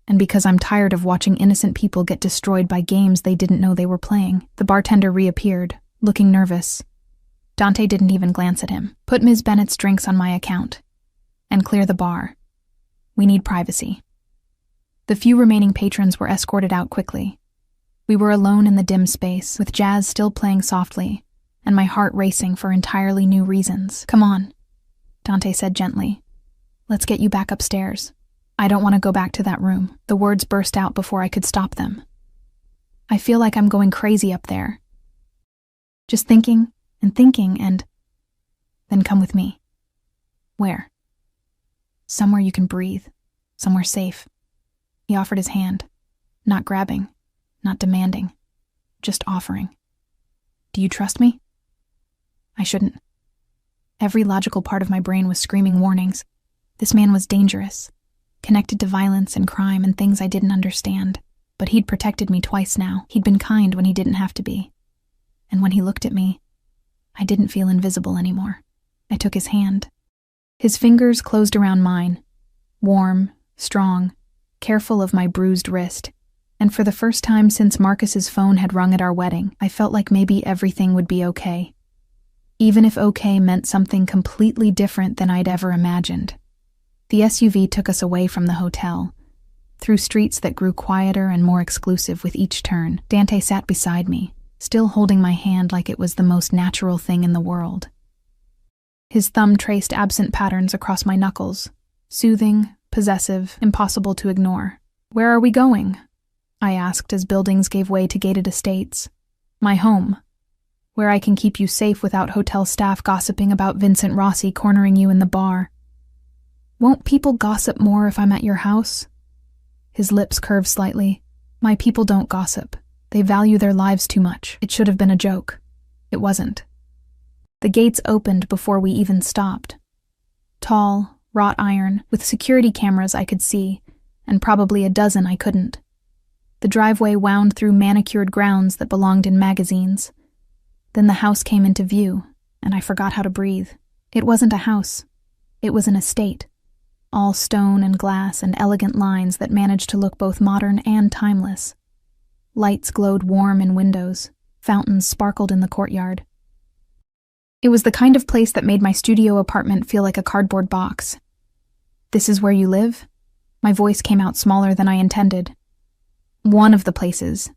"And because I'm tired of watching innocent people get destroyed by games they didn't know they were playing." The bartender reappeared, looking nervous. Dante didn't even glance at him. Put Ms. Bennett's drinks on my account. And clear the bar. We need privacy. The few remaining patrons were escorted out quickly. We were alone in the dim space, with jazz still playing softly, and my heart racing for entirely new reasons. Come on, Dante said gently. Let's get you back upstairs. I don't want to go back to that room. The words burst out before I could stop them. I feel like I'm going crazy up there. Just thinking, and then come with me. Where? Somewhere you can breathe, somewhere safe. He offered his hand, not grabbing, not demanding, just offering. Do you trust me? I shouldn't. Every logical part of my brain was screaming warnings. This man was dangerous, connected to violence and crime and things I didn't understand. But he'd protected me twice now. He'd been kind when he didn't have to be. And when he looked at me, I didn't feel invisible anymore. I took his hand. His fingers closed around mine, warm, strong, careful of my bruised wrist. And for the first time since Marcus's phone had rung at our wedding, I felt like maybe everything would be okay. Even if okay meant something completely different than I'd ever imagined. The SUV took us away from the hotel, through streets that grew quieter and more exclusive with each turn. Dante sat beside me, still holding my hand like it was the most natural thing in the world. His thumb traced absent patterns across my knuckles, soothing, possessive, impossible to ignore. Where are we going? I asked as buildings gave way to gated estates. My home, where I can keep you safe without hotel staff gossiping about Vincent Rossi cornering you in the bar. Won't people gossip more if I'm at your house? His lips curved slightly. My people don't gossip. They value their lives too much. It should have been a joke. It wasn't. The gates opened before we even stopped. Tall, wrought iron, with security cameras I could see, and probably a dozen I couldn't. The driveway wound through manicured grounds that belonged in magazines. Then the house came into view, and I forgot how to breathe. It wasn't a house. It was an estate. All stone and glass and elegant lines that managed to look both modern and timeless. Lights glowed warm in windows. Fountains sparkled in the courtyard. It was the kind of place that made my studio apartment feel like a cardboard box. This is where you live? My voice came out smaller than I intended. One of the places.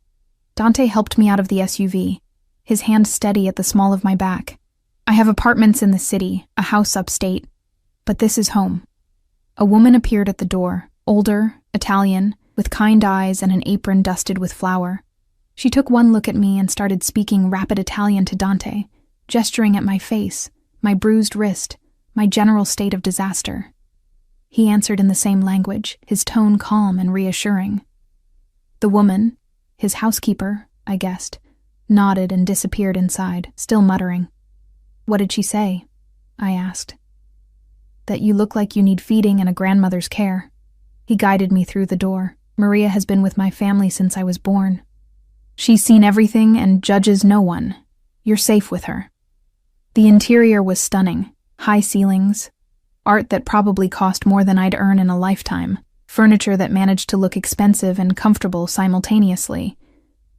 Dante helped me out of the SUV, his hand steady at the small of my back. I have apartments in the city, a house upstate, but this is home. A woman appeared at the door, older, Italian, with kind eyes and an apron dusted with flour. She took one look at me and started speaking rapid Italian to Dante, gesturing at my face, my bruised wrist, my general state of disaster. He answered in the same language, his tone calm and reassuring. The woman, his housekeeper, I guessed, nodded and disappeared inside, still muttering. What did she say? I asked. That you look like you need feeding and a grandmother's care. He guided me through the door. Maria has been with my family since I was born. She's seen everything and judges no one. You're safe with her. The interior was stunning. High ceilings, art that probably cost more than I'd earn in a lifetime, furniture that managed to look expensive and comfortable simultaneously.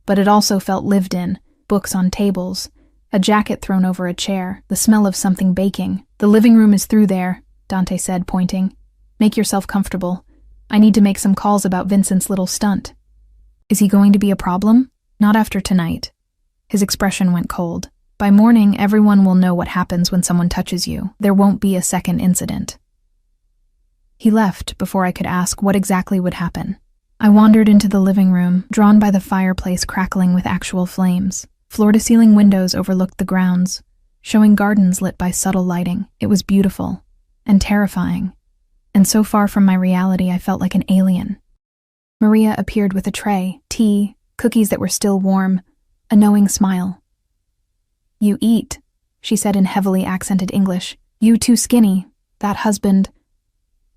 But it also felt lived in, books on tables, a jacket thrown over a chair, the smell of something baking. The living room is through there, Dante said, pointing. Make yourself comfortable. I need to make some calls about Vincent's little stunt. Is he going to be a problem? Not after tonight. His expression went cold. By morning, everyone will know what happens when someone touches you. There won't be a second incident. He left before I could ask what exactly would happen. I wandered into the living room, drawn by the fireplace crackling with actual flames. Floor-to-ceiling windows overlooked the grounds, showing gardens lit by subtle lighting. It was beautiful and terrifying, and so far from my reality I felt like an alien. Maria appeared with a tray, tea, cookies that were still warm, a knowing smile. You eat, she said in heavily accented English. You too skinny. That husband.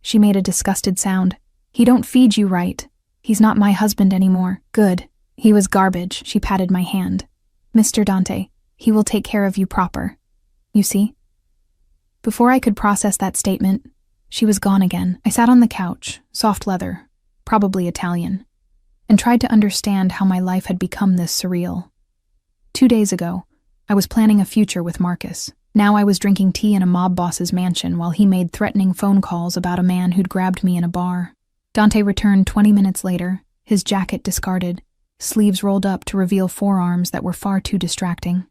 She made a disgusted sound. He don't feed you right. He's not my husband anymore. Good. He was garbage. She patted my hand. Mr. Dante, he will take care of you proper. You see? Before I could process that statement, she was gone again. I sat on the couch, soft leather, probably Italian, and tried to understand how my life had become this surreal. 2 days ago, I was planning a future with Marcus. Now I was drinking tea in a mob boss's mansion while he made threatening phone calls about a man who'd grabbed me in a bar. Dante returned 20 minutes later, his jacket discarded, sleeves rolled up to reveal forearms that were far too distracting.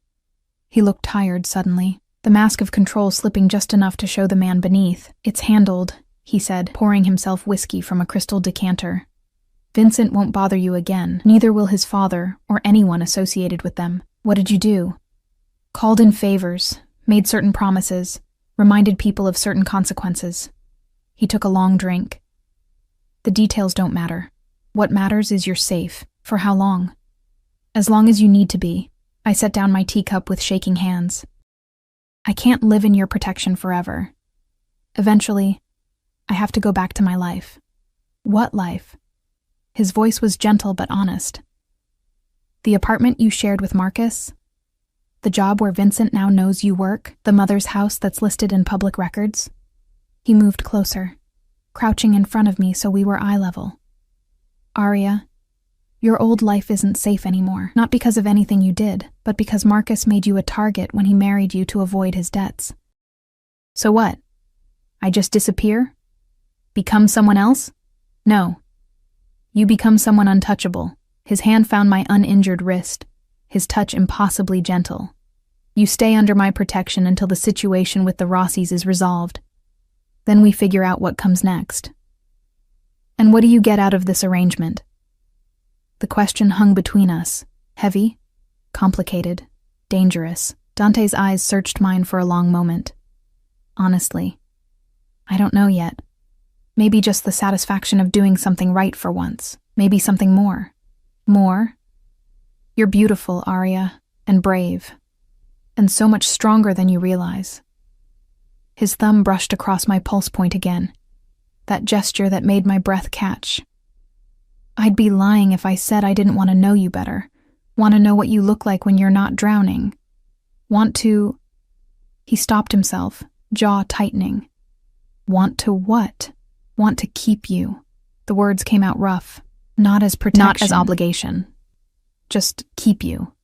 He looked tired suddenly, the mask of control slipping just enough to show the man beneath. "It's handled," he said, pouring himself whiskey from a crystal decanter. "Vincent won't bother you again. Neither will his father or anyone associated with them." "What did you do?" "Called in favors, made certain promises, reminded people of certain consequences." He took a long drink. "The details don't matter. What matters is you're safe. For how long?" "As long as you need to be." I set down my teacup with shaking hands. "I can't live in your protection forever. Eventually, I have to go back to my life." "What life?" His voice was gentle but honest. "The apartment you shared with Marcus? The job where Vincent now knows you work? The mother's house that's listed in public records?" He moved closer, crouching in front of me so we were eye level. "Aria, your old life isn't safe anymore. Not because of anything you did, but because Marcus made you a target when he married you to avoid his debts." "So what? I just disappear? Become someone else?" "No. You become someone untouchable." His hand found my uninjured wrist, his touch impossibly gentle. "You stay under my protection until the situation with the Rossis is resolved. Then we figure out what comes next." "And what do you get out of this arrangement?" The question hung between us, heavy, complicated, dangerous. Dante's eyes searched mine for a long moment. "Honestly, I don't know yet. Maybe just the satisfaction of doing something right for once. Maybe something more." "More? You're beautiful, Aria, and brave, and so much stronger than you realize." His thumb brushed across my pulse point again, that gesture that made my breath catch. "I'd be lying if I said I didn't want to know you better, want to know what you look like when you're not drowning. Want to—" He stopped himself, jaw tightening. "Want to what?" "Want to keep you." The words came out rough. "Not as protection. Not as obligation. Just keep you."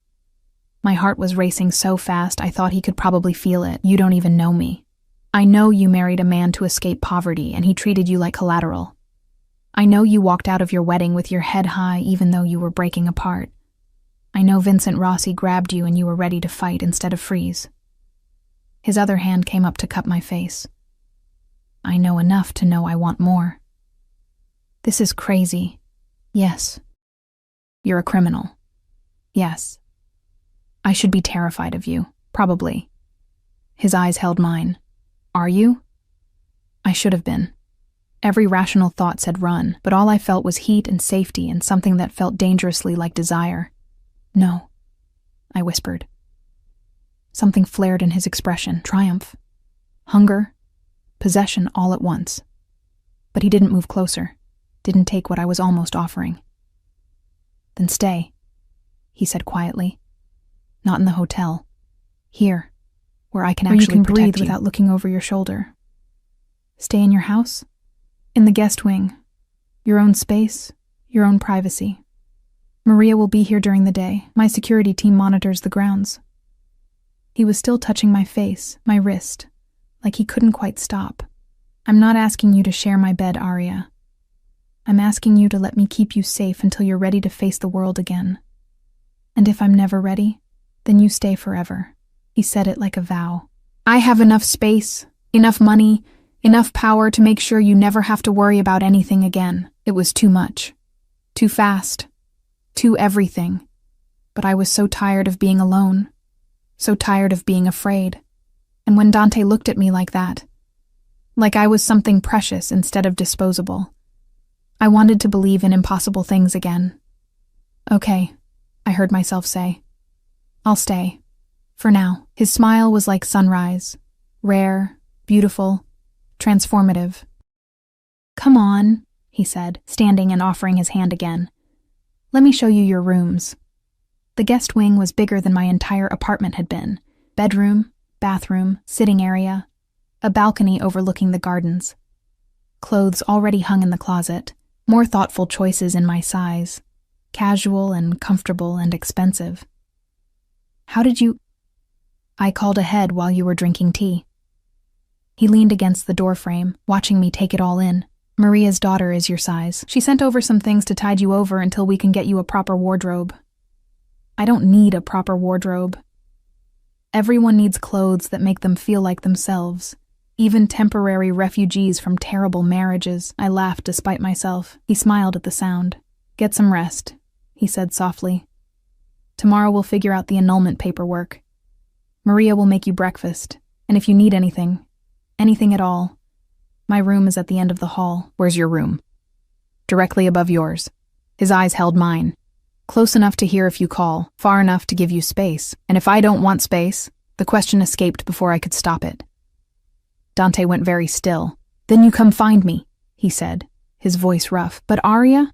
My heart was racing so fast I thought he could probably feel it. "You don't even know me. I know you married a man to escape poverty and he treated you like collateral. I know you walked out of your wedding with your head high even though you were breaking apart. I know Vincent Rossi grabbed you and you were ready to fight instead of freeze." His other hand came up to cup my face. "I know enough to know I want more." "This is crazy." "Yes." "You're a criminal." "Yes." "I should be terrified of you, probably." His eyes held mine. "Are you?" I should have been. Every rational thought said run, but all I felt was heat and safety and something that felt dangerously like desire. "No," I whispered. Something flared in his expression, triumph, hunger, possession all at once. But he didn't move closer, didn't take what I was almost offering. "Then stay," he said quietly. "Not in the hotel. Here, where I can actually breathe without looking over your shoulder." "Stay in your house?" "In the guest wing. Your own space, your own privacy. Maria will be here during the day. My security team monitors the grounds." He was still touching my face, my wrist, like he couldn't quite stop. "I'm not asking you to share my bed, Aria. I'm asking you to let me keep you safe until you're ready to face the world again. And if I'm never ready, then you stay forever." He said it like a vow. "I have enough space, enough money, enough power to make sure you never have to worry about anything again." It was too much. Too fast. Too everything. But I was so tired of being alone. So tired of being afraid. And when Dante looked at me like that, like I was something precious instead of disposable, I wanted to believe in impossible things again. "Okay," I heard myself say. "I'll stay. For now." His smile was like sunrise. Rare, beautiful, transformative. "Come on," he said, standing and offering his hand again. "Let me show you your rooms." The guest wing was bigger than my entire apartment had been. Bedroom, bathroom, sitting area, a balcony overlooking the gardens. Clothes already hung in the closet, more thoughtful choices in my size, casual and comfortable and expensive. "How did you—" I called ahead while you were drinking tea." He leaned against the doorframe, watching me take it all in. "Maria's daughter is your size. She sent over some things to tide you over until we can get you a proper wardrobe." "I don't need a proper wardrobe. Everyone needs clothes that make them feel like themselves. Even temporary refugees from terrible marriages." I laughed despite myself. He smiled at the sound. "Get some rest," he said softly. "Tomorrow we'll figure out the annulment paperwork. Maria will make you breakfast, and if you need anything at all, my room is at the end of the hall." "Where's your room?" "Directly above yours." His eyes held mine. "Close enough to hear if you call, far enough to give you space. And if I don't want space," the question escaped before I could stop it. Dante went very still. "Then you come find me," he said, his voice rough. "But Arya,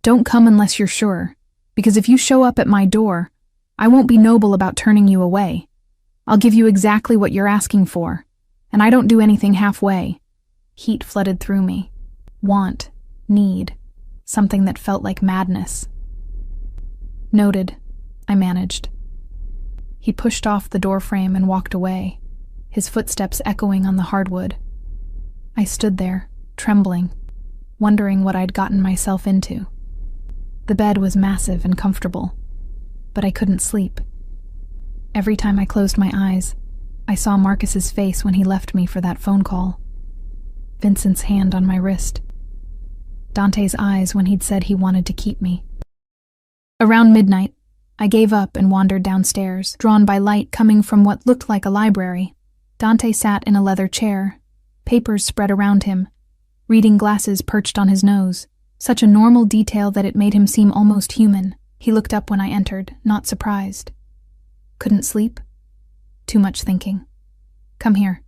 don't come unless you're sure, because if you show up at my door, I won't be noble about turning you away. I'll give you exactly what you're asking for, and I don't do anything halfway." Heat flooded through me. Want, need, something that felt like madness. "Noted," I managed. He pushed off the doorframe and walked away, his footsteps echoing on the hardwood. I stood there, trembling, wondering what I'd gotten myself into. The bed was massive and comfortable, but I couldn't sleep. Every time I closed my eyes, I saw Marcus's face when he left me for that phone call. Vincent's hand on my wrist. Dante's eyes when he'd said he wanted to keep me. Around midnight, I gave up and wandered downstairs, drawn by light coming from what looked like a library. Dante sat in a leather chair, papers spread around him, reading glasses perched on his nose, such a normal detail that it made him seem almost human. He looked up when I entered, not surprised. "Couldn't sleep? Too much thinking. Come here."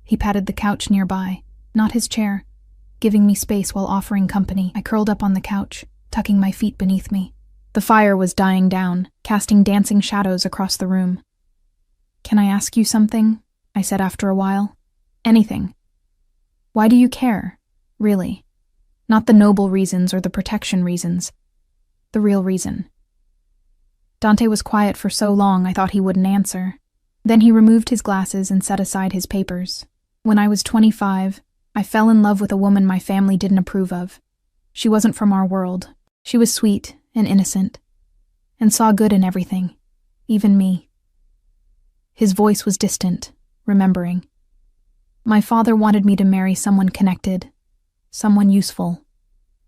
He patted the couch nearby, not his chair, giving me space while offering company. I curled up on the couch, tucking my feet beneath me. The fire was dying down, casting dancing shadows across the room. "Can I ask you something?" I said after a while. "Anything. Why do you care, really? Not the noble reasons or the protection reasons. The real reason." Dante was quiet for so long I thought he wouldn't answer. Then he removed his glasses and set aside his papers. "When I was 25, I fell in love with a woman my family didn't approve of. She wasn't from our world. She was sweet and innocent, and saw good in everything, even me." His voice was distant, remembering. "My father wanted me to marry someone connected, someone useful.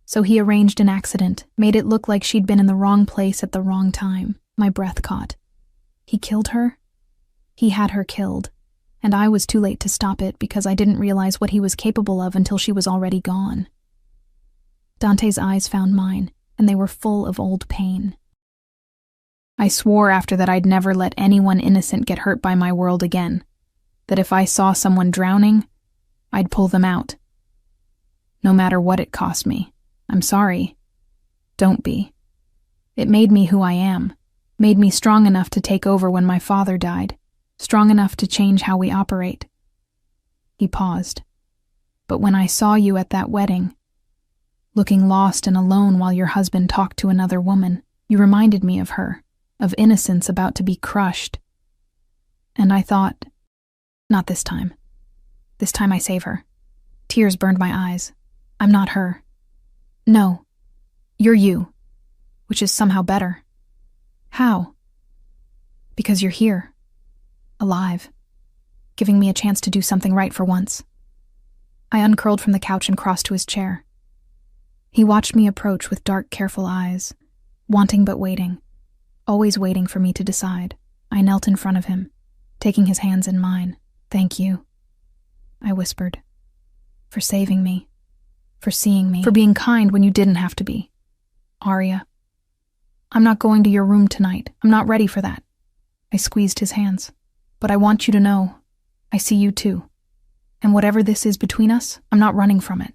So he arranged an accident, made it look like she'd been in the wrong place at the wrong time." My breath caught. He killed her? He had her killed, and I was too late to stop it because I didn't realize what he was capable of until she was already gone. Dante's eyes found mine, and they were full of old pain. "I swore after that I'd never let anyone innocent get hurt by my world again, that if I saw someone drowning, I'd pull them out. No matter what it cost me. I'm sorry. Don't be. It made me who I am, made me strong enough to take over when my father died, strong enough to change how we operate." He paused. "But when I saw you at that wedding, looking lost and alone while your husband talked to another woman, you reminded me of her, of innocence about to be crushed. And I thought, not this time. This time I save her." Tears burned my eyes. "I'm not her. No, you're you, which is somehow better." "How?" "Because you're here, alive, giving me a chance to do something right for once." I uncurled from the couch and crossed to his chair. He watched me approach with dark, careful eyes, wanting but waiting, always waiting for me to decide. I knelt in front of him, taking his hands in mine. "Thank you," I whispered, "for saving me, for seeing me, for being kind when you didn't have to be. Arya, I'm not going to your room tonight. I'm not ready for that." I squeezed his hands. "But I want you to know, I see you too. And whatever this is between us, I'm not running from it."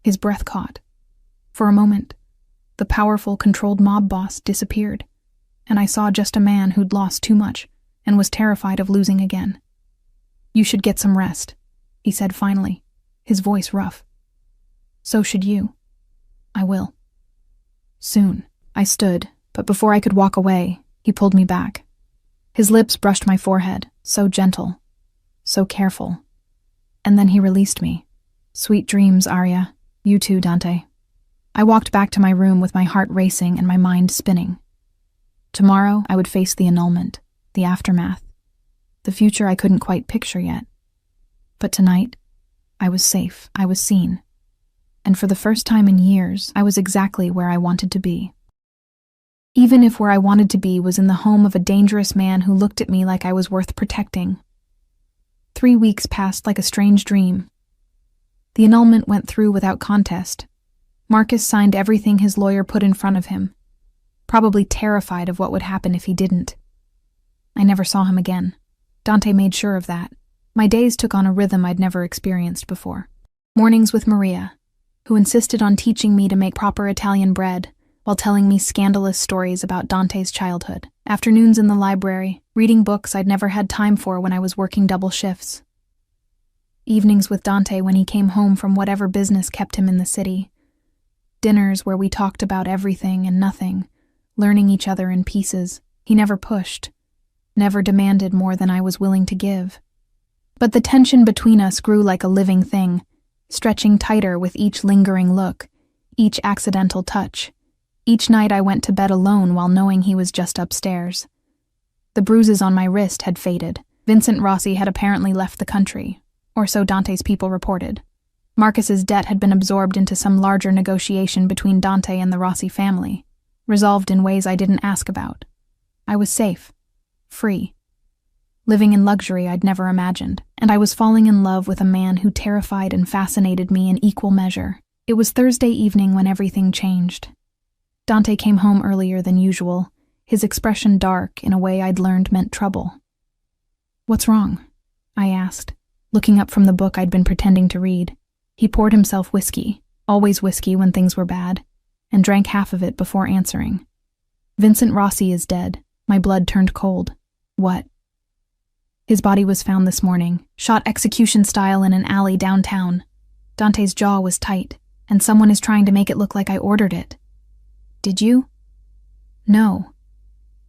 His breath caught. For a moment, the powerful, controlled mob boss disappeared, and I saw just a man who'd lost too much and was terrified of losing again. "You should get some rest," he said finally, his voice rough. "So should you." "I will. Soon." I stood, but before I could walk away, he pulled me back. His lips brushed my forehead, so gentle, so careful. And then he released me. Sweet dreams, Arya. You too, Dante. I walked back to my room with my heart racing and my mind spinning. Tomorrow, I would face the annulment, the aftermath, the future I couldn't quite picture yet. But tonight, I was safe, I was seen. And for the first time in years, I was exactly where I wanted to be. Even if where I wanted to be was in the home of a dangerous man who looked at me like I was worth protecting. 3 weeks passed like a strange dream. The annulment went through without contest. Marcus signed everything his lawyer put in front of him, probably terrified of what would happen if he didn't. I never saw him again. Dante made sure of that. My days took on a rhythm I'd never experienced before. Mornings with Maria, who insisted on teaching me to make proper Italian bread while telling me scandalous stories about Dante's childhood. Afternoons in the library, reading books I'd never had time for when I was working double shifts. Evenings with Dante when he came home from whatever business kept him in the city. Dinners where we talked about everything and nothing, learning each other in pieces. He never pushed, never demanded more than I was willing to give. But the tension between us grew like a living thing, stretching tighter with each lingering look, each accidental touch. Each night I went to bed alone while knowing he was just upstairs. The bruises on my wrist had faded. Vincent Rossi had apparently left the country, or so Dante's people reported. Marcus's debt had been absorbed into some larger negotiation between Dante and the Rossi family, resolved in ways I didn't ask about. I was safe, free, living in luxury I'd never imagined, and I was falling in love with a man who terrified and fascinated me in equal measure. It was Thursday evening when everything changed. Dante came home earlier than usual, his expression dark in a way I'd learned meant trouble. "What's wrong?" I asked, looking up from the book I'd been pretending to read. He poured himself whiskey, always whiskey when things were bad, and drank half of it before answering. "Vincent Rossi is dead." My blood turned cold. "What?" "His body was found this morning, shot execution style in an alley downtown. Dante's jaw was tight, and someone is trying to make it look like I ordered it." "Did you?" "No."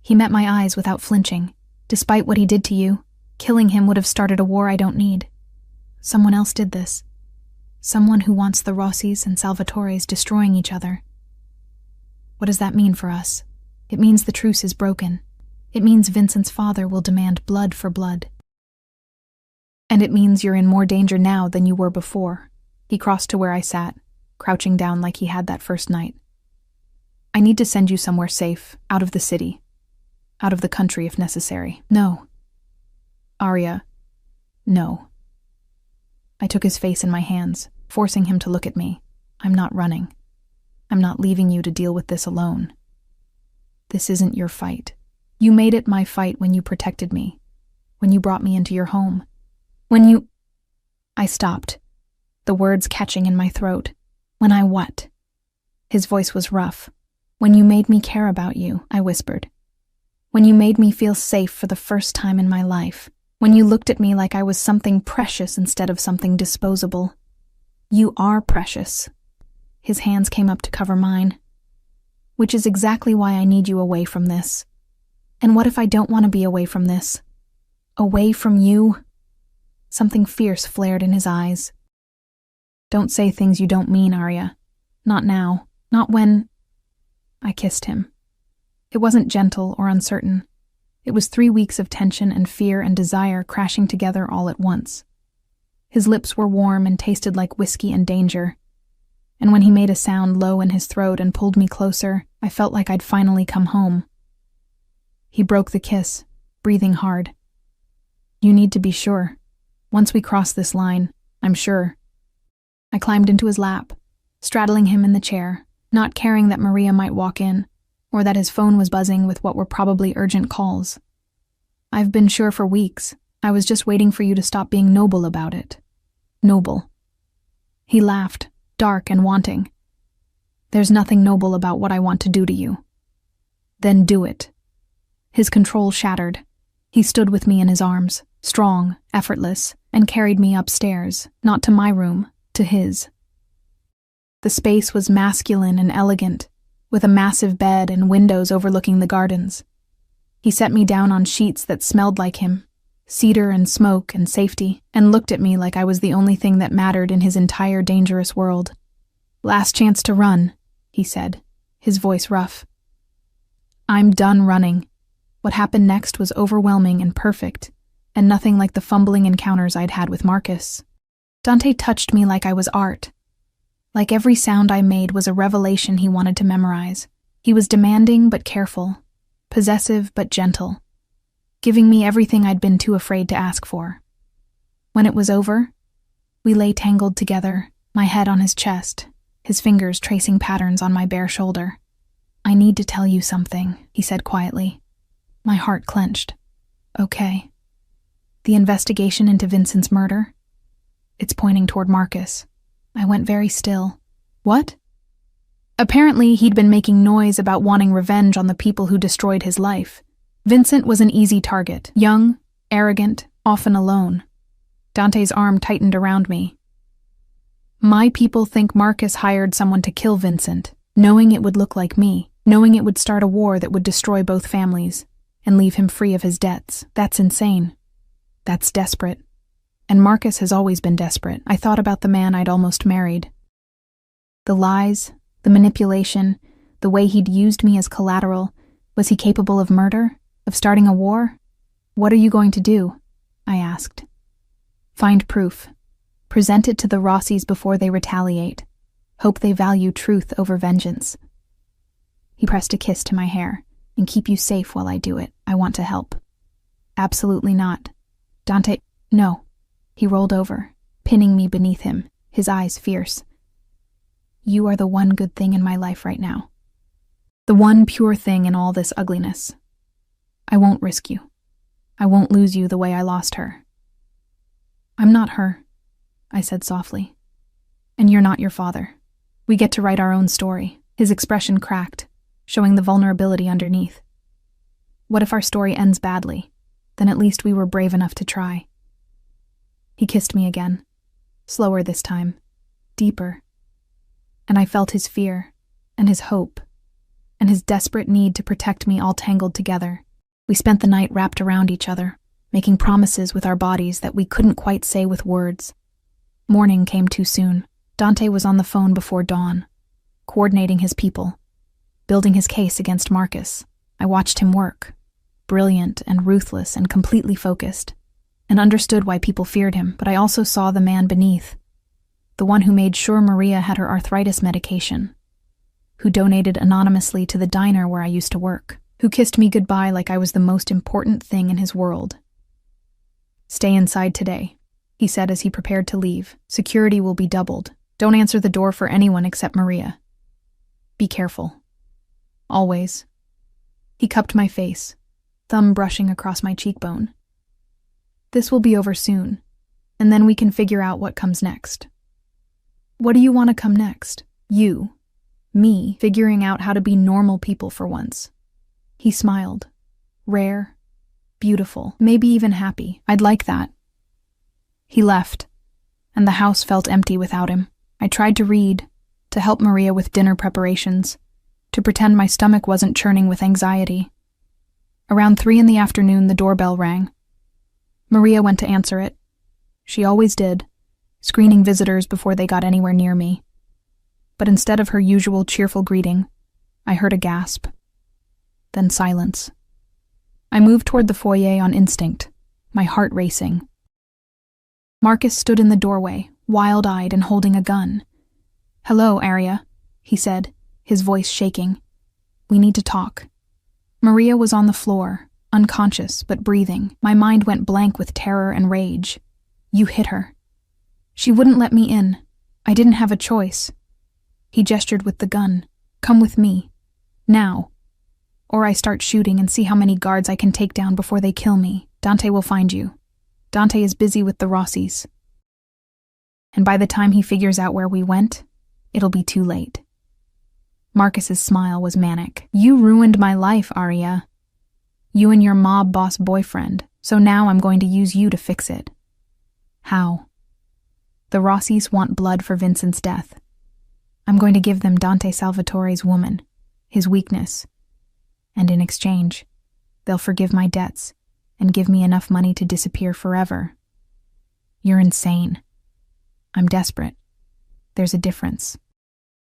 He met my eyes without flinching. "Despite what he did to you, killing him would have started a war I don't need. Someone else did this. Someone who wants the Rossis and Salvatores destroying each other." "What does that mean for us?" "It means the truce is broken. It means Vincent's father will demand blood for blood. And it means you're in more danger now than you were before." He crossed to where I sat, crouching down like he had that first night. "I need to send you somewhere safe, out of the city. Out of the country if necessary." "No." "Arya, no." I took his face in my hands, forcing him to look at me. "I'm not running. I'm not leaving you to deal with this alone. This isn't your fight. You made it my fight when you protected me, when you brought me into your home. When you—" I stopped, the words catching in my throat. "When I what?" His voice was rough. "When you made me care about you," I whispered. "When you made me feel safe for the first time in my life. When you looked at me like I was something precious instead of something disposable. You are precious." His hands came up to cover mine. "Which is exactly why I need you away from this. And what if I don't want to be away from this? Away from you?" Something fierce flared in his eyes. "Don't say things you don't mean, Arya. Not now. Not when—" I kissed him. It wasn't gentle or uncertain. It was 3 weeks of tension and fear and desire crashing together all at once. His lips were warm and tasted like whiskey and danger. And when he made a sound low in his throat and pulled me closer, I felt like I'd finally come home. He broke the kiss, breathing hard. "You need to be sure. Once we cross this line, I'm sure." I climbed into his lap, straddling him in the chair, not caring that Maria might walk in, or that his phone was buzzing with what were probably urgent calls. "I've been sure for weeks. I was just waiting for you to stop being noble about it." "Noble." He laughed, dark and wanting. "There's nothing noble about what I want to do to you." "Then do it." His control shattered. He stood with me in his arms, strong, effortless, and carried me upstairs, not to my room, to his. The space was masculine and elegant, with a massive bed and windows overlooking the gardens. He set me down on sheets that smelled like him, cedar and smoke and safety, and looked at me like I was the only thing that mattered in his entire dangerous world. "Last chance to run," he said, his voice rough. "I'm done running." What happened next was overwhelming and perfect, and nothing like the fumbling encounters I'd had with Marcus. Dante touched me like I was art. Like every sound I made was a revelation he wanted to memorize. He was demanding but careful, possessive but gentle, giving me everything I'd been too afraid to ask for. When it was over, we lay tangled together, my head on his chest, his fingers tracing patterns on my bare shoulder. "I need to tell you something," he said quietly. My heart clenched. "Okay." "The investigation into Vincent's murder? It's pointing toward Marcus." I went very still. "What?" Apparently, he'd been making noise about wanting revenge on the people who destroyed his life. Vincent was an easy target, young, arrogant, often alone. Dante's arm tightened around me. "My people think Marcus hired someone to kill Vincent, knowing it would look like me, knowing it would start a war that would destroy both families, and leave him free of his debts. That's insane. That's desperate. And Marcus has always been desperate." I thought about the man I'd almost married. The lies, the manipulation, the way he'd used me as collateral. Was he capable of murder? Of starting a war? "What are you going to do?" I asked. "Find proof. Present it to the Rossies before they retaliate. Hope they value truth over vengeance." He pressed a kiss to my hair. "And keep you safe while I do it. I want to help." "Absolutely not." "Dante, no." He rolled over, pinning me beneath him, his eyes fierce. "You are the one good thing in my life right now. The one pure thing in all this ugliness. I won't risk you. I won't lose you the way I lost her." "I'm not her," I said softly. "And you're not your father. We get to write our own story." His expression cracked, showing the vulnerability underneath. "What if our story ends badly? Then at least we were brave enough to try." He kissed me again, slower this time, deeper. And I felt his fear, and his hope, and his desperate need to protect me all tangled together. We spent the night wrapped around each other, making promises with our bodies that we couldn't quite say with words. Morning came too soon. Dante was on the phone before dawn, coordinating his people, building his case against Marcus. I watched him work, brilliant and ruthless and completely focused, and understood why people feared him, but I also saw the man beneath, the one who made sure Maria had her arthritis medication, who donated anonymously to the diner where I used to work, who kissed me goodbye like I was the most important thing in his world. "Stay inside today," he said as he prepared to leave. "Security will be doubled. Don't answer the door for anyone except Maria. Be careful. Always." He cupped my face, thumb brushing across my cheekbone. "This will be over soon, and then we can figure out what comes next." "What do you want to come next?" "You. Me, figuring out how to be normal people for once." He smiled. "Rare, beautiful, maybe even happy. I'd like that." He left, and the house felt empty without him. I tried to read, to help Maria with dinner preparations, to pretend my stomach wasn't churning with anxiety. Around 3 in the afternoon, the doorbell rang. Maria went to answer it. She always did, screening visitors before they got anywhere near me. But instead of her usual cheerful greeting, I heard a gasp. Then silence. I moved toward the foyer on instinct, my heart racing. Marcus stood in the doorway, wild-eyed and holding a gun. "Hello, Arya," he said, his voice shaking. "We need to talk." Maria was on the floor, unconscious but breathing. My mind went blank with terror and rage. "You hit her." "She wouldn't let me in. I didn't have a choice." He gestured with the gun. "Come with me. Now. Or I start shooting and see how many guards I can take down before they kill me. Dante will find you. Dante is busy with the Rossies. And by the time he figures out where we went, it'll be too late." Marcus's smile was manic. "You ruined my life, Arya. You and your mob boss boyfriend, so now I'm going to use you to fix it." "How?" "The Rossies want blood for Vincent's death. I'm going to give them Dante Salvatore's woman, his weakness. And in exchange, They'll forgive my debts and give me enough money to disappear forever. You're insane. I'm desperate. There's a difference.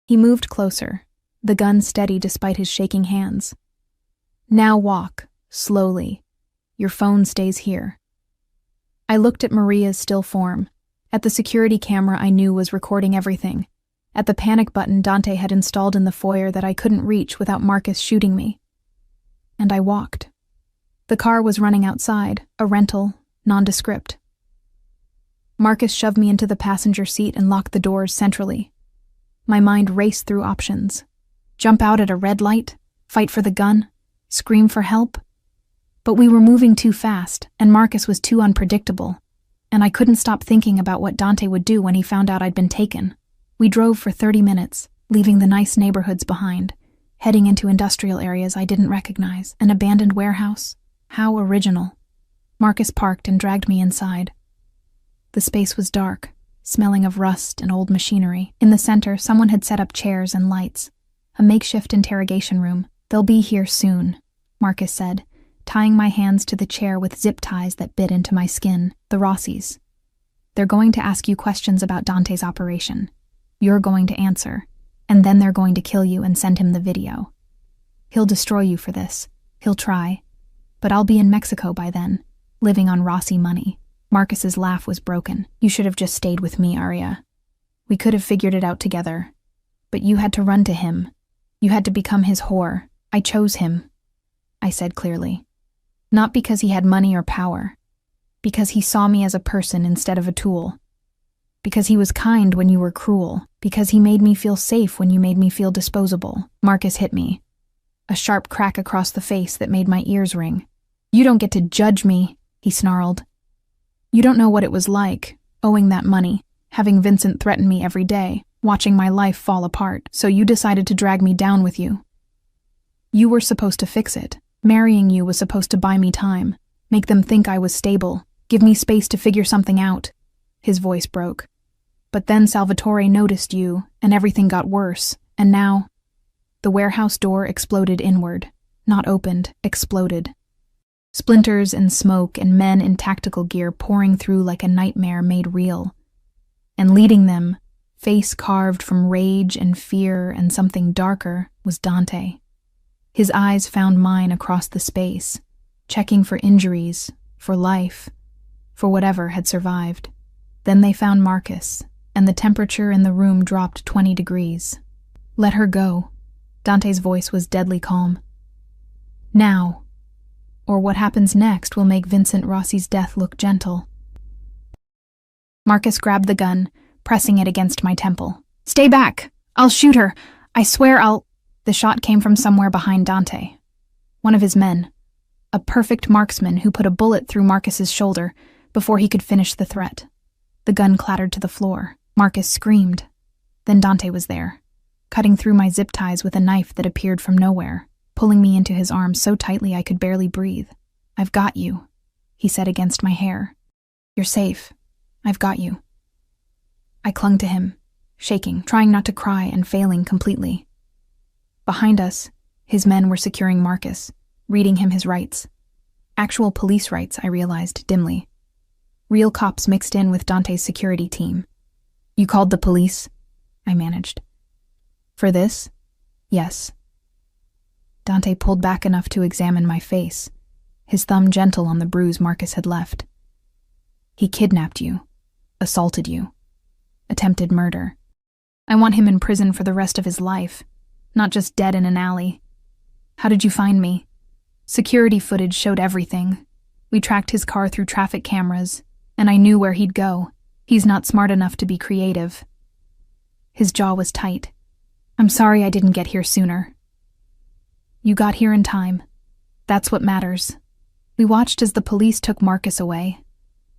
He moved closer, the gun steady despite his shaking hands. Now walk, slowly. Your phone stays here. I looked at Maria's still form, at the security camera I knew was recording everything, at the panic button Dante had installed in the foyer that I couldn't reach without Marcus shooting me. And I walked. The car was running outside, a rental, nondescript. Marcus shoved me into the passenger seat and locked the doors centrally. My mind raced through options. Jump out at a red light, fight for the gun, scream for help. But we were moving too fast, and Marcus was too unpredictable, and I couldn't stop thinking about what Dante would do when he found out I'd been taken. We drove for 30 minutes, leaving the nice neighborhoods behind, heading into industrial areas I didn't recognize, an abandoned warehouse. How original. Marcus parked and dragged me inside. The space was dark, smelling of rust and old machinery. In the center, someone had set up chairs and lights. A makeshift interrogation room. They'll be here soon, Marcus said, tying my hands to the chair with zip ties that bit into my skin. The Rossis. They're going to ask you questions about Dante's operation. You're going to answer, and then they're going to kill you and send him the video. He'll destroy you for this. He'll try. But I'll be in Mexico by then, living on Rossi money. Marcus's laugh was broken. You should have just stayed with me, Arya. We could have figured it out together. But you had to run to him. You had to become his whore. I chose him, I said clearly. Not because he had money or power. Because he saw me as a person instead of a tool. Because he was kind when you were cruel. Because he made me feel safe when you made me feel disposable. Marcus hit me. A sharp crack across the face that made my ears ring. You don't get to judge me, he snarled. You don't know what it was like, owing that money, having Vincent threaten me every day, watching my life fall apart, so you decided to drag me down with you. You were supposed to fix it. Marrying you was supposed to buy me time, make them think I was stable, give me space to figure something out. His voice broke. But then Salvatore noticed you, and everything got worse, and now... The warehouse door exploded inward, not opened, exploded. Splinters and smoke and men in tactical gear pouring through like a nightmare made real. And leading them, face carved from rage and fear and something darker, was Dante. His eyes found mine across the space, checking for injuries, for life, for whatever had survived. Then they found Marcus, and the temperature in the room dropped 20 degrees. Let her go. Dante's voice was deadly calm. Now, or what happens next will make Vincent Rossi's death look gentle. Marcus grabbed the gun, pressing it against my temple. Stay back! I'll shoot her! I swear I'll... The shot came from somewhere behind Dante. One of his men. A perfect marksman who put a bullet through Marcus's shoulder before he could finish the threat. The gun clattered to the floor. Marcus screamed. Then Dante was there, cutting through my zip ties with a knife that appeared from nowhere, pulling me into his arms so tightly I could barely breathe. I've got you, he said against my hair. You're safe. I've got you. I clung to him, shaking, trying not to cry and failing completely. Behind us, his men were securing Marcus, reading him his rights. Actual police rights, I realized dimly. Real cops mixed in with Dante's security team. You called the police? I managed. For this? Yes. Dante pulled back enough to examine my face, his thumb gentle on the bruise Marcus had left. He kidnapped you, assaulted you, attempted murder. I want him in prison for the rest of his life, not just dead in an alley. How did you find me? Security footage showed everything. We tracked his car through traffic cameras, and I knew where he'd go. He's not smart enough to be creative. His jaw was tight. I'm sorry I didn't get here sooner. You got here in time. That's what matters. We watched as the police took Marcus away,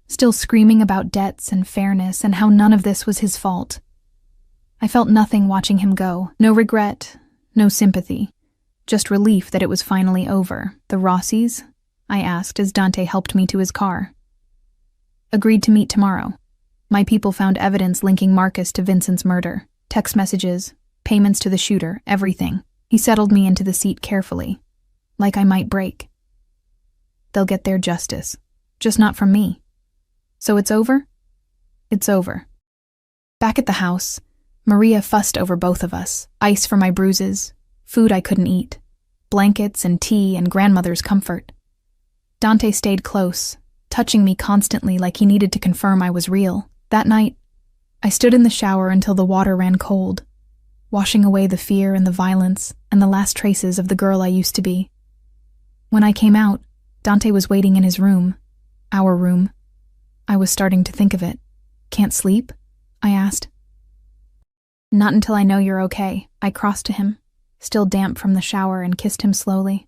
still screaming about debts and fairness and how none of this was his fault. I felt nothing watching him go. No regret, no sympathy. Just relief that it was finally over. The Rossis? I asked as Dante helped me to his car. Agreed to meet tomorrow. My people found evidence linking Marcus to Vincent's murder. Text messages, payments to the shooter, everything. He settled me into the seat carefully, like I might break. They'll get their justice. Just not from me. So it's over? It's over. Back at the house, Maria fussed over both of us. Ice for my bruises, food I couldn't eat, blankets and tea and grandmother's comfort. Dante stayed close, touching me constantly like he needed to confirm I was real. That night, I stood in the shower until the water ran cold, washing away the fear and the violence and the last traces of the girl I used to be. When I came out, Dante was waiting in his room, our room. I was starting to think of it. Can't sleep? I asked. Not until I know you're okay. I crossed to him, still damp from the shower, and kissed him slowly.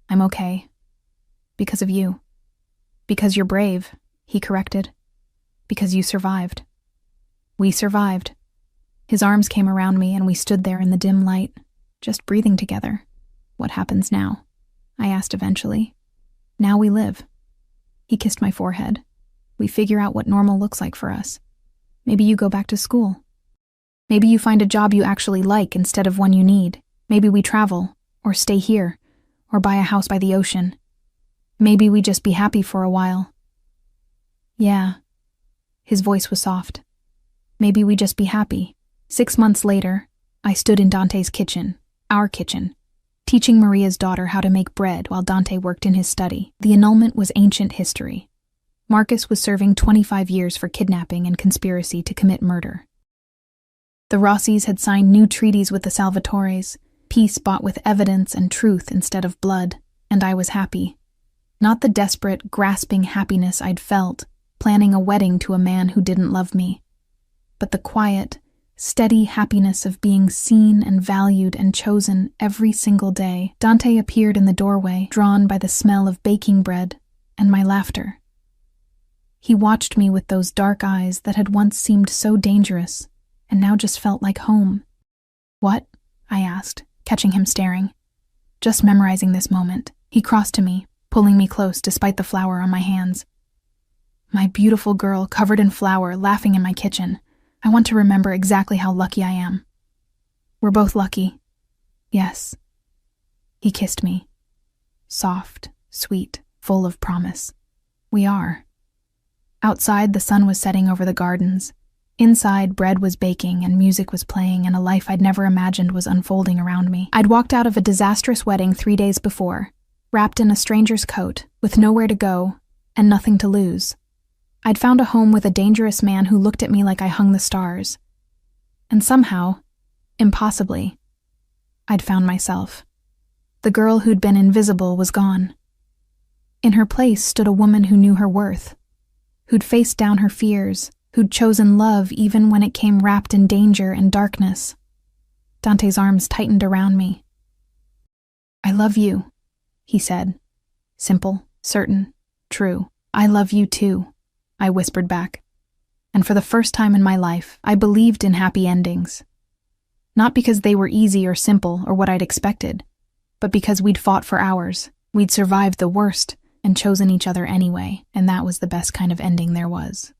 I'm okay. Because of you. Because you're brave, he corrected. Because you survived. We survived. His arms came around me and we stood there in the dim light, just breathing together. What happens now? I asked eventually. Now we live. He kissed my forehead. We figure out what normal looks like for us. Maybe you go back to school. Maybe you find a job you actually like instead of one you need. Maybe we travel, or stay here, or buy a house by the ocean. Maybe we just be happy for a while. Yeah. His voice was soft. Maybe we just be happy. 6 months later, I stood in Dante's kitchen, our kitchen, teaching Maria's daughter how to make bread while Dante worked in his study. The annulment was ancient history. Marcus was serving 25 years for kidnapping and conspiracy to commit murder. The Rossis had signed new treaties with the Salvatores, peace bought with evidence and truth instead of blood, and I was happy. Not the desperate, grasping happiness I'd felt, planning a wedding to a man who didn't love me, but the quiet, steady happiness of being seen and valued and chosen every single day. Dante appeared in the doorway, drawn by the smell of baking bread and my laughter. He watched me with those dark eyes that had once seemed so dangerous and now just felt like home. What? I asked, catching him staring. Just memorizing this moment. He crossed to me, pulling me close despite the flour on my hands. My beautiful girl, covered in flour, laughing in my kitchen. I want to remember exactly how lucky I am. We're both lucky. Yes. He kissed me. Soft, sweet, full of promise. We are. Outside, the sun was setting over the gardens. Inside, bread was baking and music was playing and a life I'd never imagined was unfolding around me. I'd walked out of a disastrous wedding 3 days before, wrapped in a stranger's coat, with nowhere to go and nothing to lose. I'd found a home with a dangerous man who looked at me like I hung the stars. And somehow, impossibly, I'd found myself. The girl who'd been invisible was gone. In her place stood a woman who knew her worth, who'd faced down her fears, who'd chosen love even when it came wrapped in danger and darkness. Dante's arms tightened around me. I love you, he said. Simple, certain, true. I love you too, I whispered back. And for the first time in my life, I believed in happy endings. Not because they were easy or simple or what I'd expected, but because we'd fought for hours, we'd survived the worst, and chosen each other anyway, and that was the best kind of ending there was.